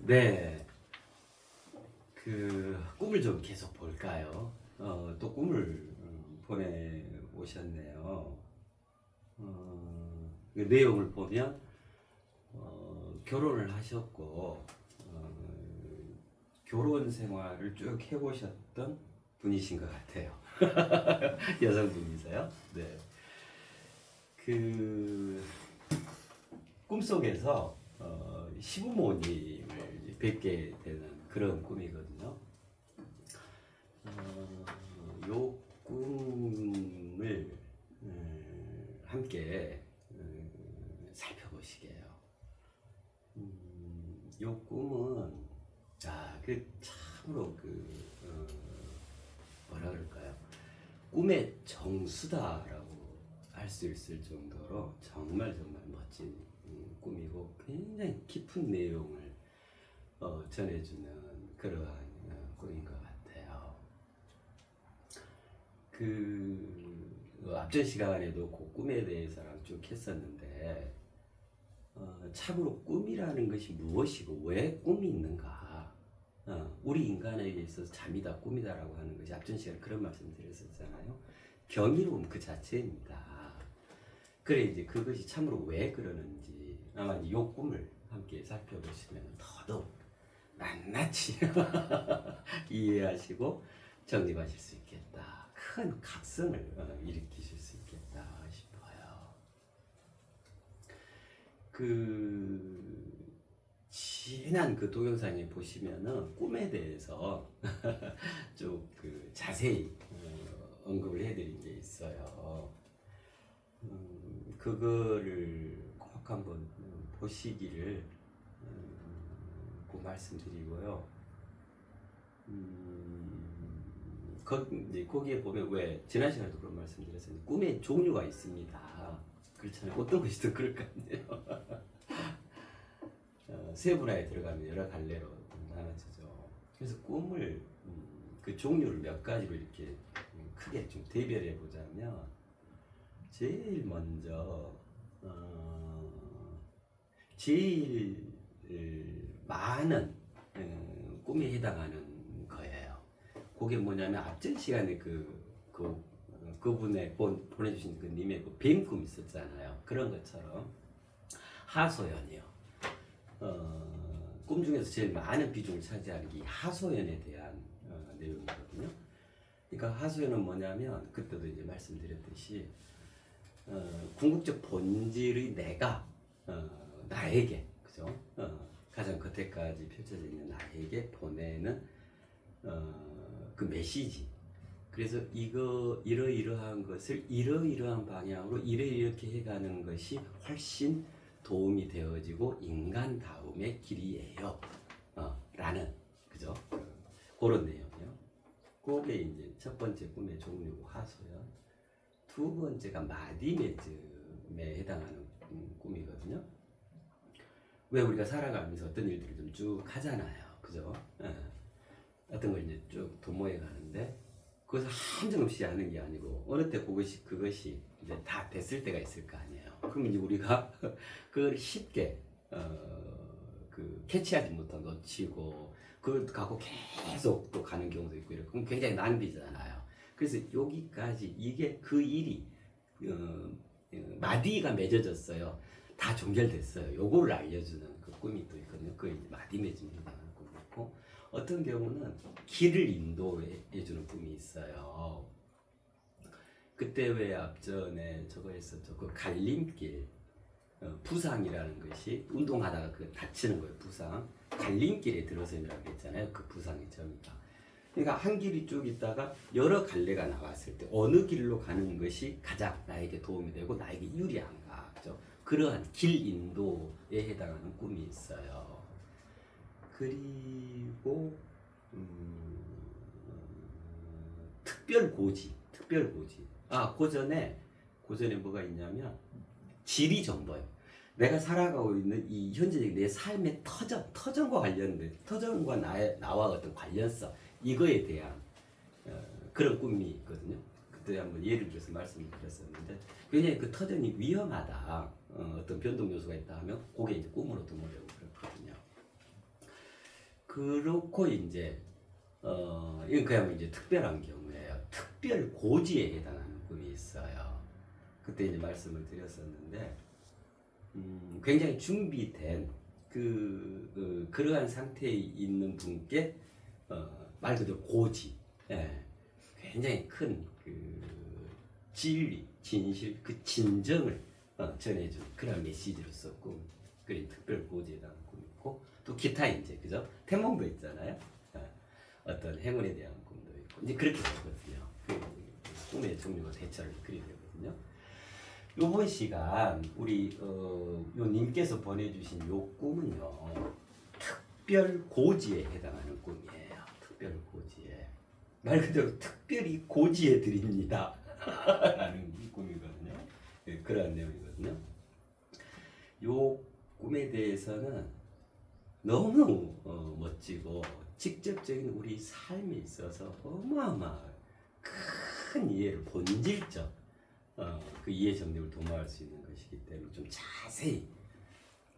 네. 꿈을 좀 계속 볼까요? 또 꿈을 보내 오셨네요. 그 내용을 보면 결혼을 하셨고 결혼 생활을 쭉 해보셨던 분이신 것 같아요. 여성분이세요. 네. 그 꿈속에서 시부모님을 뵙게 되는 그런 꿈이거든요. 요 꿈을 함께 살펴보시게요. 요 꿈은 참으로 뭐라 그럴까요? 꿈의 정수다라고 할 수 있을 정도로 정말 멋진 꿈이고 굉장히 깊은 내용을 전해주는 그러한 꿈인 것 같아요. 앞전 시간에도 그 꿈에 대해서랑 쭉 했었는데 참으로 꿈이라는 것이 무엇이고 왜 꿈이 있는가? 우리 인간에게 있어서 잠이 다 꿈이다라고 하는 것이 앞전 시간에 그런 말씀 드렸었잖아요. 경이로움 그 자체입니다. 그래 이제 그것이 참으로 왜 그러는지 아마 이 꿈을 함께 살펴보시면 더더욱 낱낱이 이해하시고 정립하실 수 있겠다. 큰 각성을 일으키실 수 있겠다 싶어요. 지난 동영상에 보시면은 꿈에 대해서 좀 자세히 언급을 해드린 게 있어요. 그거를 꼭 한번 보시기를 꼭 말씀드리고요. 거기에 보면 왜 지난 시간에도 그런 말씀드렸었는데 꿈의 종류가 있습니다. 그렇잖아요. 어떤 것이 더 그럴 것 같네요. 세분화에 들어가면 여러 갈래로 나눠지죠. 그래서 꿈을 그 종류를 몇 가지로 이렇게 크게 좀 대별해 보자면 제일 먼저 제일 많은 꿈에 해당하는 거예요. 그게 뭐냐면 앞전 시간에 그분의 보내주신 님의 뱀꿈 있었잖아요. 그런 것처럼 하소연이요. 꿈 중에서 제일 많은 비중을 차지하는 게 하소연에 대한 내용이거든요. 그러니까 하소연은 뭐냐면 그때도 이제 말씀드렸듯이 궁극적 본질의 내가 나에게 그죠? 가장 겉에까지 펼쳐져 있는 나에게 보내는 그 메시지. 그래서 이러이러한 것을 이러이러한 방향으로 이렇게 해가는 것이 훨씬 도움이 되어지고 인간다움의 길이에요. 라는 그죠? 그런 내용이요. 그게 이제 첫 번째 꿈의 종류고 하소연. 두 번째가 마디메즘에 해당하는 꿈이거든요. 왜 우리가 살아가면서 어떤 일들을 좀 쭉 하잖아요. 그죠? 어떤 걸 이제 쭉 도모해 가는데 그것을 한정없이 하는 게 아니고 어느 때 그것이 이제 다 됐을 때가 있을 거 아니에요. 그럼 이제 우리가 그걸 쉽게 캐치하지 못한 놓치고 그걸 갖고 계속 또 가는 경우도 있고 이렇게 그럼 굉장히 낭비잖아요. 그래서 여기까지 이게 그 일이 마디가 맺어졌어요. 다 종결됐어요. 요거를 알려주는 그 꿈이 또 있거든요. 그 마디 맺음이라는 꿈이 있고 어떤 경우는 길을 인도해주는 꿈이 있어요. 그때 왜 앞전에 저거 했었죠. 그 갈림길 부상이라는 것이 운동하다가 다치는 거예요. 부상 갈림길에 들어서라고 했잖아요. 그 부상의 점이다. 그러니까 한 길이 쭉 있다가 여러 갈래가 나왔을 때 어느 길로 가는 것이 가장 나에게 도움이 되고 나에게 유리한가, 그죠? 그러한 길 인도에 해당하는 꿈이 있어요. 그리고 특별고지. 고전에 뭐가 있냐면 지리정보요. 내가 살아가고 있는 이 현재적인 내 삶의 터전과 관련된 터전과 나와 어떤 관련성 이거에 대한 그런 꿈이 있거든요. 그때 한번 예를 들어서 말씀을 드렸었는데 굉장히 그 터전이 위험하다 어떤 변동 요소가 있다 하면 그게 이제 꿈으로 드물려고 그렇거든요. 그렇고 이제 이건 그야말로 이제 특별한 경우예요. 특별 고지에 해당하는 꿈이 있어요. 그때 이제 말씀을 드렸었는데 굉장히 준비된 그러한 상태에 있는 분께 말 그대로 고지, 예, 굉장히 큰 진리, 진실, 그 진정을 전해준 그런 메시지로서 꿈, 그런 특별 고지에 대한 꿈이 있고 또 기타 이제 그죠? 태몽도 있잖아요. 어떤 행운에 대한 꿈도 있고 이제 그렇게 되거든요. 그 꿈의 종류가 대체로 그렇게 되거든요. 요번 시간 우리 요 님께서 보내주신 요 꿈은요 특별 고지에 해당하는 꿈이에요. 특별 고지에 말 그대로 특별히 고지해 드립니다. 라는 꿈이거든요. 네, 그런 내용이거든요. 요 꿈에 대해서는 너무 멋지고 직접적인 우리 삶에 있어서 어마어마한 큰 이해를 본질적 그 이해 정립을 도모할 수 있는 것이기 때문에 좀 자세히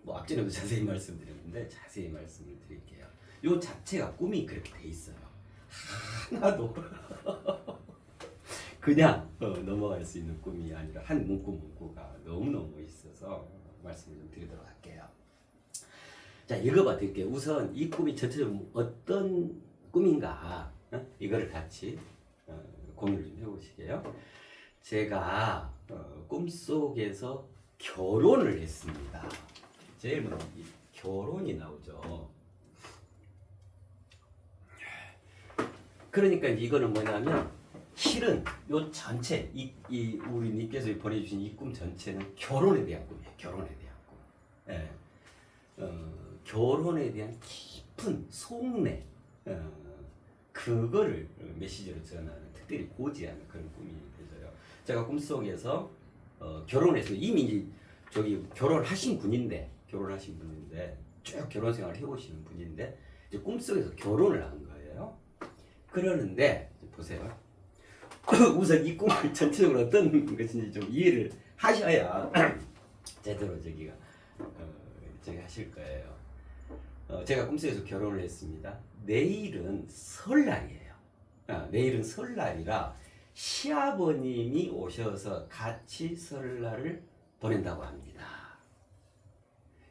뭐 앞전에도 자세히 말씀드렸는데 자세히 말씀을 드릴게요. 요 자체가 꿈이 그렇게 돼 있어요. 하나도 그냥 넘어갈 수 있는 꿈이 아니라 한 문구가 너무너무 있어서 말씀을 좀 드리도록 할게요. 자, 읽어봐 드릴게요. 우선 이 꿈이 전체적으로 어떤 꿈인가 이거를 같이 공유를 좀 해보시게요. 제가 꿈속에서 결혼을 했습니다. 제일 먼저 결혼이 나오죠. 그러니까 이거는 뭐냐면 실은 요 전체 이 우리 님께서 보내주신 이 꿈 전체는 결혼에 대한 꿈이에요. 결혼에 대한 꿈. 예. 결혼에 대한 깊은 속내 그거를 메시지로 전하는 특별히 고지하는 그런 꿈이 되죠. 제가 꿈속에서 결혼해서 이미 이제 저기 결혼하신 분인데 쭉 결혼 생활을 해보시는 분인데 이제 꿈속에서 결혼을 한 거예요. 그러는데 보세요. 우선 이 꿈을 전체적으로 어떤 것인지 좀 이해를 하셔야 제대로 저기 하실 거예요. 제가 꿈속에서 결혼을 했습니다. 내일은 설날이에요. 내일은 설날이라 시아버님이 오셔서 같이 설날을 보낸다고 합니다.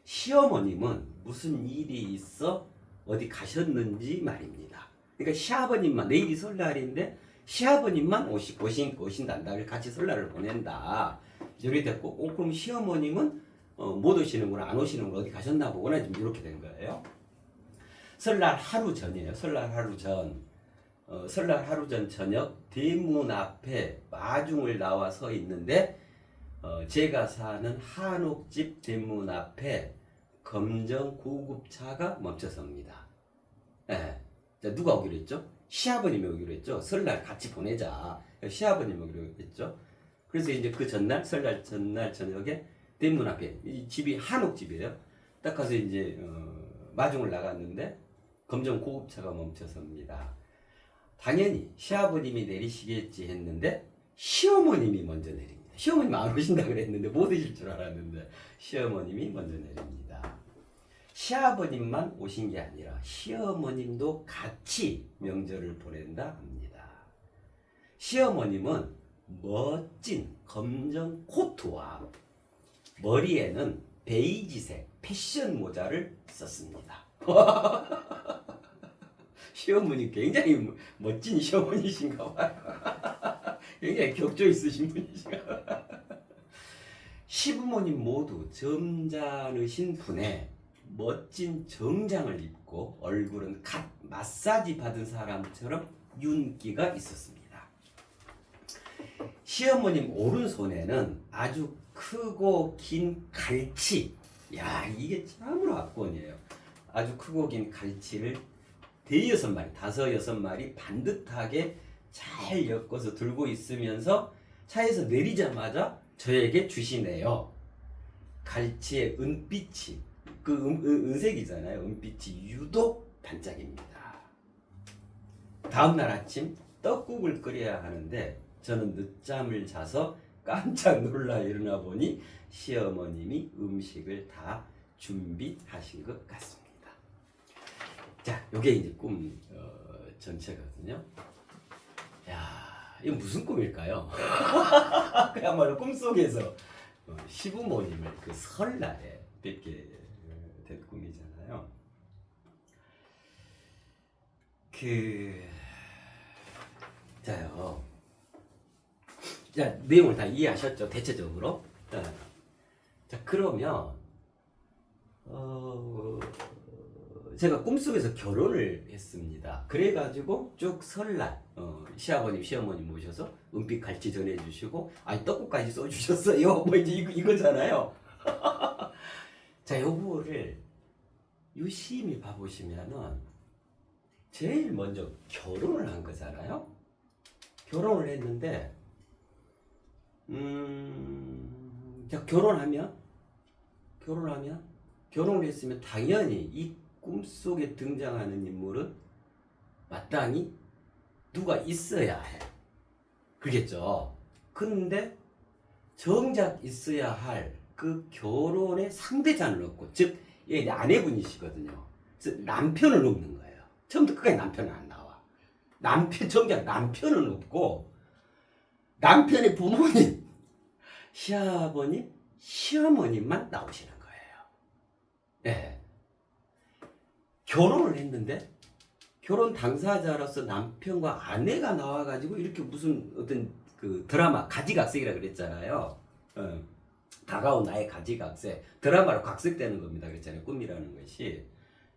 시어머님은 무슨 일이 있어 어디 가셨는지 말입니다. 그러니까 시아버님만 내일이 설날인데 시아버님만 오신단다. 같이 설날을 보낸다. 이렇게 됐고, 그럼 시어머님은 못 오시는구나, 안 오시는구나, 어디 가셨나 보구나, 좀 이렇게 된 거예요. 설날 하루 전이에요. 설날 하루 전 저녁 대문 앞에 마중을 나와 서 있는데 제가 사는 한옥집 대문 앞에 검정 고급차가 멈춰섭니다. 네. 자, 누가 오기로 했죠? 시아버님이 오기로 했죠. 설날 같이 보내자. 시아버님이 오기로 했죠. 그래서 이제 그 전날, 설날 전날 저녁에 대문 앞에 이 집이 한옥집이에요. 딱 가서 이제 마중을 나갔는데 검정 고급차가 멈춰섭니다. 당연히 시아버님이 내리시겠지 했는데 시어머님이 먼저 내립니다. 시어머님 안 오신다 그랬는데 못 오실 줄 알았는데 시어머님이 먼저 내립니다. 시아버님만 오신 게 아니라 시어머님도 같이 명절을 보낸다 합니다. 시어머님은 멋진 검정 코트와 머리에는 베이지색 패션 모자를 썼습니다. 시어머니 굉장히 멋진 시어머니신가 봐요. 굉장히 격조 있으신 분이신가 봐요. 시부모님 모두 점잖으신 분에 멋진 정장을 입고 얼굴은 갓 마사지 받은 사람처럼 윤기가 있었습니다. 시어머님 오른손에는 아주 크고 긴 갈치, 야 이게 참으로 압권이에요. 아주 크고 긴 갈치를 대여섯 마리, 5-6마리 반듯하게 잘 엮어서 들고 있으면서 차에서 내리자마자 저에게 주시네요. 갈치의 은빛이, 그 은색이잖아요. 은빛이 유독 반짝입니다. 다음날 아침 떡국을 끓여야 하는데 저는 늦잠을 자서 깜짝 놀라 일어나 보니 시어머님이 음식을 다 준비하신 것 같습니다. 자, 요게 이제 꿈 전체거든요. 야, 이거 무슨 꿈일까요? 그야말로 꿈속에서 시부모님을 그 설날에 뵙게 된 꿈이잖아요. 자요. 자, 내용을 다 이해하셨죠? 대체적으로. 자, 그러면 제가 꿈속에서 결혼을 했습니다. 그래가지고 쭉 설날 시아버님 시어머님 모셔서 은빛 갈치 전해주시고 아니 떡국까지 써주셨어요. 뭐 이제 이거잖아요. 자, 요거를 유심히 봐보시면은 제일 먼저 결혼을 한 거잖아요. 결혼을 했는데 자, 결혼을 했으면 당연히 이 꿈속에 등장하는 인물은 마땅히 누가 있어야 해. 그겠죠. 근데 정작 있어야 할 그 결혼의 상대자는 없고, 즉 얘 아내분이시거든요. 즉 남편은 없는 거예요. 처음부터 끝까지 남편은 안 나와. 정작 남편은 없고 남편의 부모님, 시아버님, 시어머님만 나오시는 거예요. 네. 결혼을 했는데 결혼 당사자로서 남편과 아내가 나와가지고 이렇게 무슨 어떤 그 드라마 가지각색이라 그랬잖아요. 다가온 나의 가지각색, 드라마로 각색되는 겁니다. 그랬잖아요. 꿈이라는 것이.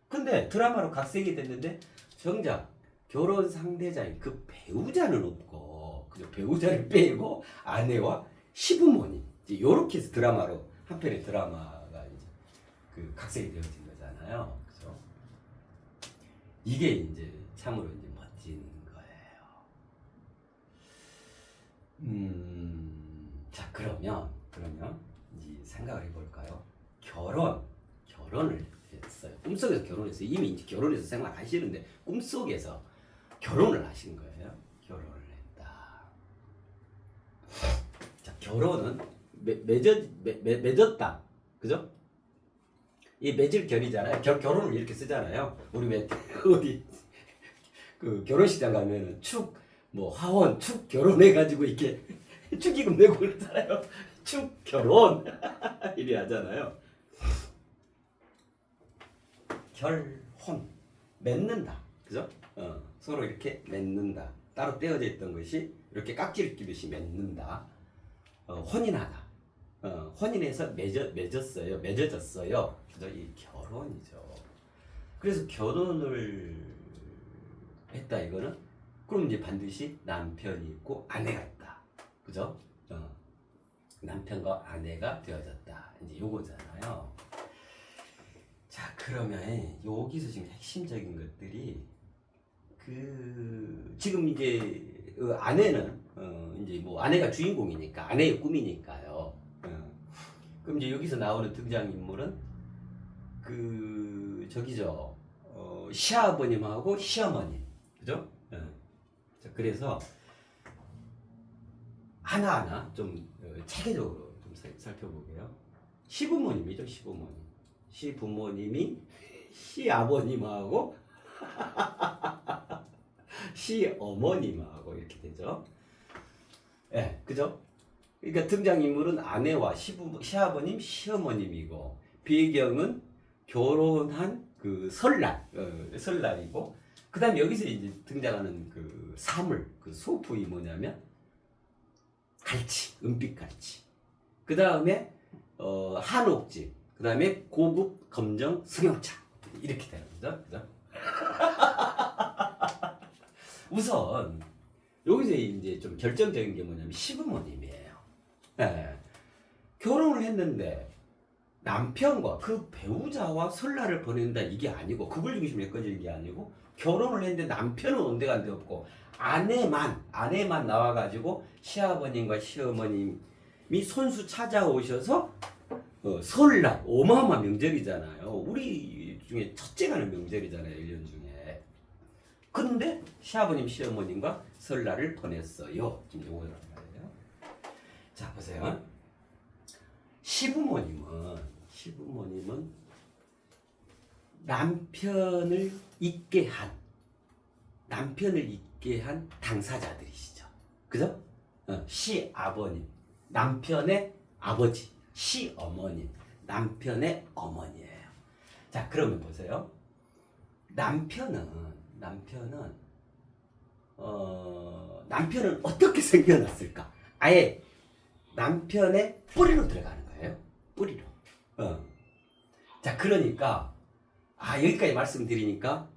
근데 드라마로 각색이 됐는데 정작 결혼 상대자인 그 배우자는 없고, 그죠? 배우자를 빼고 아내와 시부모님, 이제 요렇게 해서 드라마로 한 편의 드라마가 이제 그 각색이 되어진 거잖아요. 그죠? 이게 이제 참으로 이제 멋진 거예요. 자, 그러면 이제 생각을 해볼까요? 결혼을 했어요. 꿈속에서 결혼했어요. 이미 이제 결혼해서 생활하시는데 꿈속에서 결혼을 하신 거예요. 결혼을 했다. 자, 결혼은 맺었다. 그죠? 이 맺을 결이잖아요. 결혼을 이렇게 쓰잖아요. 우리 왜 어디 그 결혼식장 가면은 화원 축 결혼해가지고 이렇게 축의금 내고 그러잖아요. 축 결혼 이래 하잖아요. 결혼 맺는다. 그죠? 서로 이렇게 맺는다. 따로 떼어져 있던 것이 이렇게 깍지를 끼듯이 맺는다. 혼인하다. 혼인해서 맺어졌어요. 그죠? 이 결혼이죠. 그래서 결혼을 했다 이거는 그럼 이제 반드시 남편이 있고 아내가 있다. 그죠? 남편과 아내가 되어졌다. 이제 요거잖아요. 자, 그러면 여기서 지금 핵심적인 것들이 지금 이제 아내는 이제 뭐 아내가 주인공이니까 아내의 꿈이니까요. 그럼 이제 여기서 나오는 등장 인물은 시아버님하고 시어머님, 그죠? 자, 그래서 하나하나 좀 체계적으로 좀 살펴보게요. 시부모님이죠, 시부모님. 시부모님이 시아버님하고 시어머님하고 이렇게 되죠. 예, 네, 그죠? 그러니까 등장인물은 아내와 시아버님, 시어머님이고, 배경은 결혼한 그 설날이고, 그 다음에 여기서 이제 등장하는 그 사물, 그 소품이 뭐냐면, 갈치, 은빛 갈치. 그 다음에, 한옥집. 그 다음에 고급 검정 승용차. 이렇게 되는 거죠. 그죠? 우선, 여기서 이제 좀 결정적인 게 뭐냐면 시부모님이에요. 네. 결혼을 했는데 남편과 그 배우자와 설날을 보낸다 이게 아니고 그걸 중심으로 엮어지는 게 아니고 결혼을 했는데 남편은 온데간데 없고 아내만 나와가지고 시아버님과 시어머님이 손수 찾아오셔서 설날 어마어마한 명절이잖아요. 우리 중에 첫째 가는 명절이잖아요. 1년 중에. 근데 시아버님 시어머님과 설날을 보냈어요. 지금 요거란 말이에요. 자, 보세요. 시부모님은 남편을 잊게 한 당사자들이시죠. 그죠? 시아버님, 남편의 아버지, 시어머님, 남편의 어머니예요. 자, 그러면 보세요. 남편은 어떻게 생겨났을까? 아예 남편의 뿌리로 들어가는 거예요. 뿌리로. 자, 그러니까 여기까지 말씀드리니까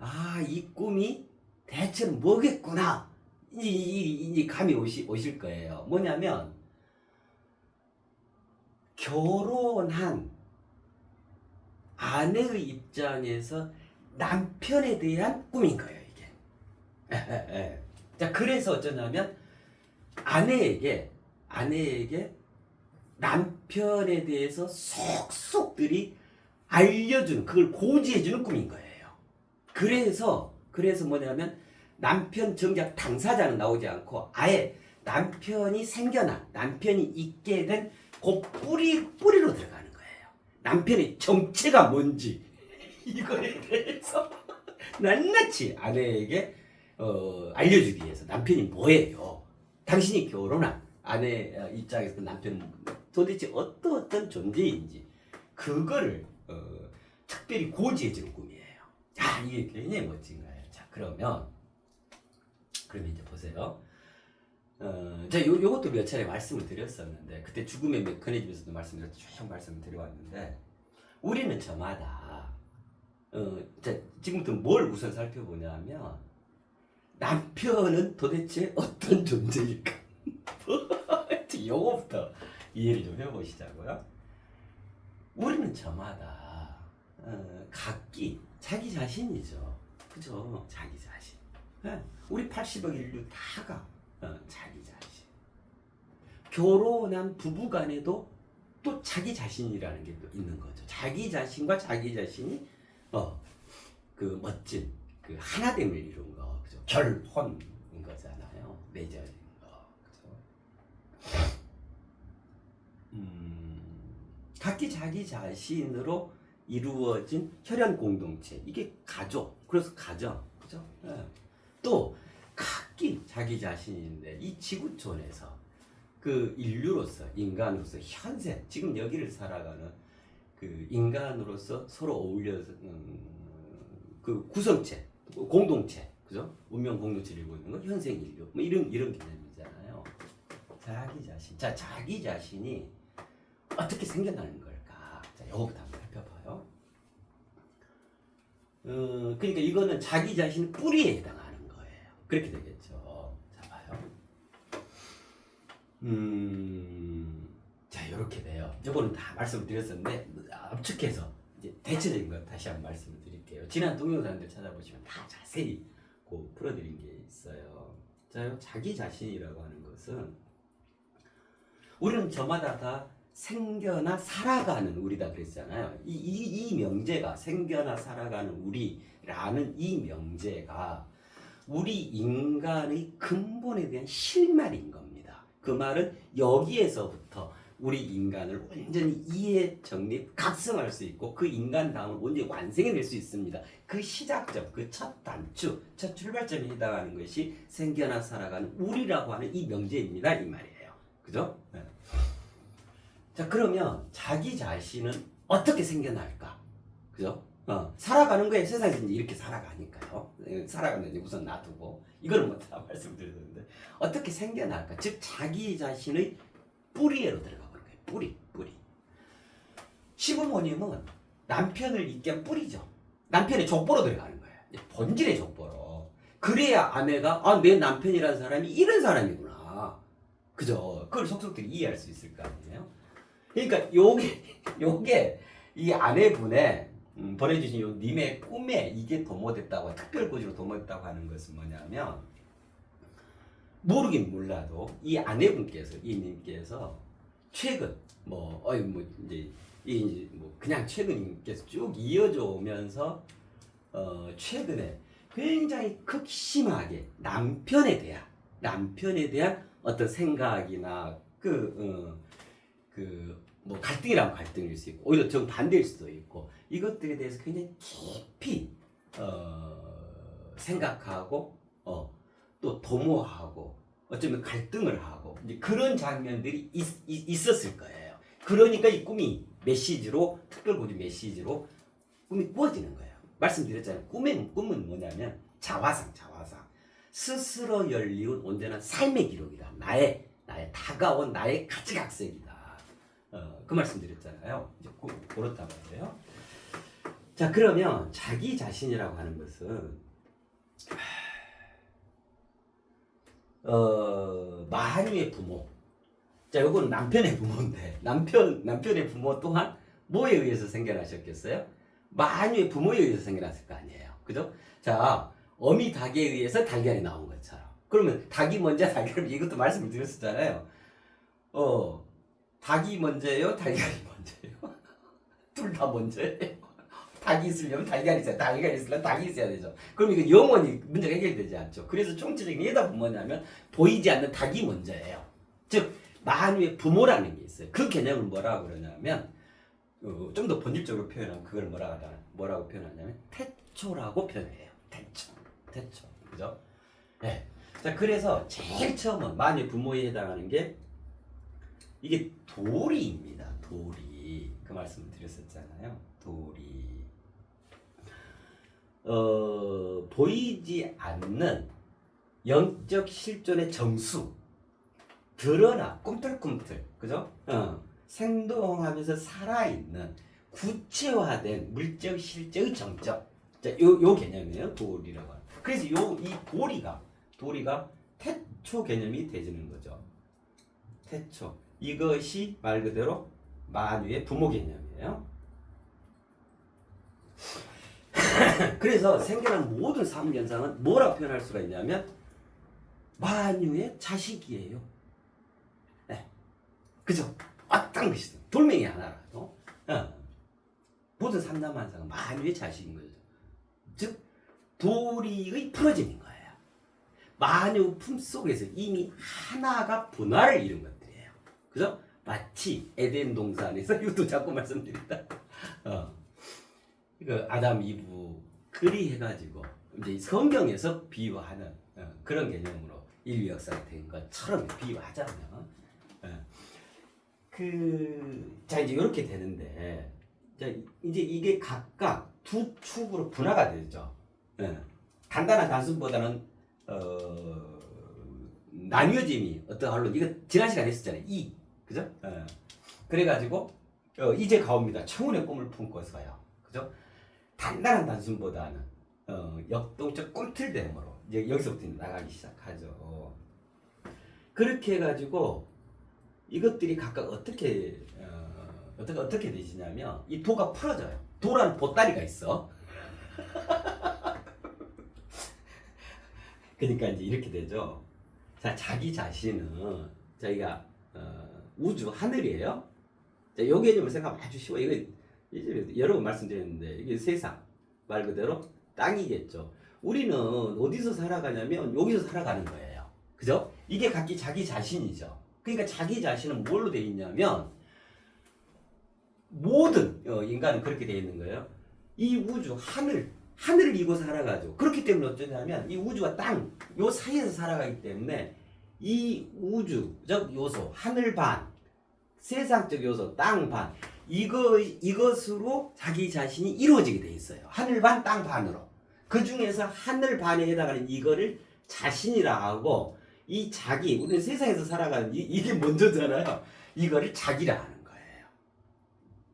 이 꿈이 대체 뭐겠구나. 이 감이 오실 거예요. 뭐냐면 결혼한 아내의 입장에서 남편에 대한 꿈인 거예요, 이게. 자, 그래서 어쩌냐면 아내에게 남편에 대해서 속속들이 알려주는, 그걸 고지해주는 꿈인 거예요. 그래서 뭐냐면 남편 정작 당사자는 나오지 않고 아예 남편이 있게 된 그 뿌리로 들어가는 거예요. 남편의 정체가 뭔지 이거에 대해서 낱낱이 아내에게 알려주기 위해서 남편이 뭐예요? 당신이 결혼한 아내 입장에서 남편은 도대체 어떤 존재인지 그거를 특별히 고지해주는 꿈이에요. 이게 굉장히 멋진 거예요. 자, 그러면 이제 보세요. 제가 요것도 몇 차례 말씀을 드렸었는데, 그때 죽음의 메커니즘에서도 쭉 말씀을 드려왔는데, 우리는 저마다, 지금부터 뭘 우선 살펴보냐면, 남편은 도대체 어떤 존재일까? 요거부터 이해를 좀 해보시자고요. 우리는 저마다, 각기 자기 자신이죠. 그죠? 자기 자신. 우리 80억 인류 다가 자기 자신. 결혼한 부부 간에도 또 자기 자신이라는 게 또 있는 거죠. 자기 자신과 자기 자신이 그 멋진 그 하나됨을 이룬 거, 그죠? 결혼인 거잖아요. 맺어진 거, 그죠? 각기 자기 자신으로 이루어진 혈연 공동체, 이게 가족, 그래서 가정, 그죠? 또 각기 자기 자신인데 이 지구촌에서 그 인간으로서 현세, 지금 여기를 살아가는 그 인간으로서 서로 어울려서 그 구성체, 공동체, 그죠? 운명 공동체를 이루고 있는 건 현생 인류, 뭐 이런 개념이잖아요. 자기 자신. 자, 자기 자신이 어떻게 생겨나는 걸까? 자, 요거부터 한번 살펴봐요. 그러니까 이거는 자기 자신 뿌리에 해당하는 거예요. 그렇게 되겠죠. 자, 봐요. 자, 요렇게 돼요. 요거는 다 말씀을 드렸었는데, 압축해서 이제 대체적인 거 다시 한번 말씀을 드릴게요. 지난 동영상들 찾아보시면 다 자세히 풀어드린 게 있어요. 자, 자기 자신이라고 하는 것은 우리는 저마다 다 생겨나 살아가는 우리다 그랬잖아요. 이 명제가, 생겨나 살아가는 우리라는 이 명제가 우리 인간의 근본에 대한 실말인 겁니다. 그 말은 여기에서부터 우리 인간을 완전히 이해, 정립, 각성할 수 있고 그 인간다움을 완전히 완성해낼 수 있습니다. 그 시작점, 그 첫 단추, 첫 출발점에 해당하는 것이 생겨나 살아가는 우리라고 하는 이 명제입니다. 이 말이에요. 그죠? 네. 자, 그러면 자기 자신은 어떻게 생겨날까? 그죠? 살아가는 거에 세상에서 이제 이렇게 살아가니까요. 살아가는 데 우선 놔두고 이거는 뭐 다 말씀드렸는데 어떻게 생겨날까? 즉 자기 자신의 뿌리에로 들어가 버린 거예요. 뿌리. 시부모님은 남편을 잊게 한 뿌리죠. 남편의 족보로 들어가는 거예요. 본질의 족보로. 그래야 아내가 내 남편이라는 사람이 이런 사람이구나. 그죠? 그걸 속속들이 이해할 수 있을 거 아니에요? 그러니까 요게 이 아내분의 보내주신 요 님의 꿈에 이게 도모됐다고, 특별고지로 도모됐다고 하는 것은 뭐냐면, 모르긴 몰라도 이 아내분께서, 이 님께서 최근 이제 그냥 최근께서 쭉 이어져 오면서 최근에 굉장히 극심하게 남편에 대한 어떤 생각이나 뭐 갈등이라면 갈등일 수 있고 오히려 정반대일 수도 있고 이것들에 대해서 굉장히 깊이 생각하고 또 도모하고 어쩌면 갈등을 하고 이제 그런 장면들이 있었을 거예요. 그러니까 이 꿈이 메시지로 특별고지 메시지로 꿈이 꾸어지는 거예요. 말씀드렸잖아요. 꿈은 뭐냐면 자화상. 스스로 열리운 온전한 삶의 기록이다. 나의 다가온 나의 가치각색이다. 그 말씀 드렸잖아요. 이제 그렇단 말이에요. 자, 그러면 자기 자신이라고 하는 것은 마하뉴의 부모. 자, 요건 남편의 부모인데 남편의 부모 또한 뭐에 의해서 생겨나셨겠어요? 마하뉴의 부모에 의해서 생겨났을 거 아니에요. 그죠? 자, 어미 닭에 의해서 달걀이 나온 것처럼. 그러면 닭이 먼저 달걀이 이것도 말씀을 드렸었잖아요. 닭이 먼저예요? 달걀이 먼저예요? 둘 다 먼저예요? 닭이 있으려면 달걀이 있어야 달걀이 있으려면 닭이 있어야 되죠. 그럼 이거 영원히 문제가 해결되지 않죠. 그래서 총체적인 해답은 뭐냐면 보이지 않는 닭이 먼저예요. 즉 마하뉴의 부모라는 게 있어요. 그 개념을 뭐라고 그러냐면 좀 더 본질적으로 표현하면 그걸 뭐라고 표현하냐면 태초라고 표현해요. 태초. 그죠? 네. 자, 그래서 제일 처음은 마하뉴의 부모에 해당하는 게 이게 도리입니다. 도리. 그 말씀 드렸었잖아요. 도리. 보이지 않는 영적 실존의 정수. 드러나 꿈틀꿈틀. 그죠? 생동하면서 살아있는 구체화된 물적 실제의 정적. 자, 요 개념이에요. 도리라고 하는. 그래서 이 도리가 태초 개념이 되지는 거죠. 태초. 이것이 말 그대로 마하뉴의 부모 개념이에요. 그래서 생겨난 모든 사물 현상은 뭐라고 표현할 수가 있냐면 마하뉴의 자식이에요. 네. 그죠? 어떤 것이든 돌멩이 하나라도 모든 삼남한상은 마하뉴의 자식인 거죠. 즉 도리의 풀어짐인 거예요. 마하뉴 품속에서 이미 하나가 분화를 이룬 것들이에요. 그죠? 마치 에덴 동산에서 이것도 자꾸 말씀드린다. 그 아담 이브 그리해가지고 이제 성경에서 비유하는 그런 개념으로 인류 역사가 된 것처럼 비유하자면 자 이제 이렇게 되는데 자 이제 이게 각각 두 축으로 분화가 되죠. 간단한 단순보다는 나뉘어짐이 어떠할로 이거 지난 시간에 했었잖아요. 그죠? 그래가지고 이제 가옵니다. 청운의 꿈을 품고서요. 그죠? 단단한 단순보다는 역동적 꿈틀됨으로 이제 여기서부터 나가기 시작하죠. 그렇게 해가지고 이것들이 각각 어떻게 되시냐면 이 도가 풀어져요. 도라는 보따리가 있어. 그러니까 이제 이렇게 되죠. 자, 자기 자신은 저희가 우주 하늘이에요. 자, 요 개념을 생각하면 아주 쉬워. 이거 여러 번 말씀드렸는데 이게 세상 말 그대로 땅이겠죠. 우리는 어디서 살아가냐면 여기서 살아가는 거예요. 그죠? 이게 각기 자기 자신이죠. 그러니까 자기 자신은 뭘로 되어 있냐면 모든 인간은 그렇게 되어 있는 거예요. 이 우주 하늘을 이고 살아가죠. 그렇기 때문에 어쩌냐면 이 우주와 땅 요 사이에서 살아가기 때문에 이 우주적 요소 하늘 반 세상적 요소 땅 반 이것으로 자기 자신이 이루어지게 돼 있어요. 하늘 반 땅 반으로. 그 중에서 하늘 반에 해당하는 이거를 자신이라 하고 이 자기 우리는 세상에서 살아가는 이게 먼저잖아요. 이거를 자기라 하는 거예요.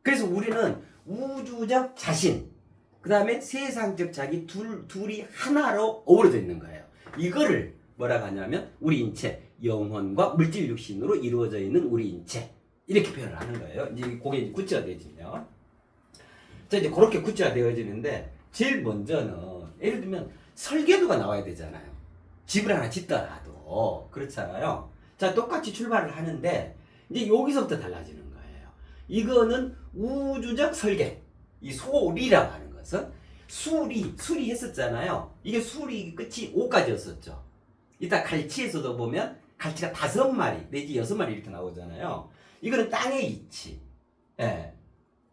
그래서 우리는 우주적 자신 그 다음에 세상적 자기 둘이 하나로 어우러져 있는 거예요. 이거를 뭐라고 하냐면 우리 인체 영혼과 물질 육신으로 이루어져 있는 우리 인체 이렇게 표현을 하는 거예요. 이제 그게 구체화되지면 자 이제 그렇게 구체화되어지는데 제일 먼저는 예를 들면 설계도가 나와야 되잖아요. 집을 하나 짓더라도 그렇잖아요. 자 똑같이 출발을 하는데 이제 여기서부터 달라지는 거예요. 이거는 우주적 설계 이 소리라고 하는 것은 수리 했었잖아요. 이게 수리 끝이 5까지였었죠. 이따 갈치에서도 보면 갈치가 5마리 내지 6마리 이렇게 나오잖아요. 이거는 땅의 이치 예.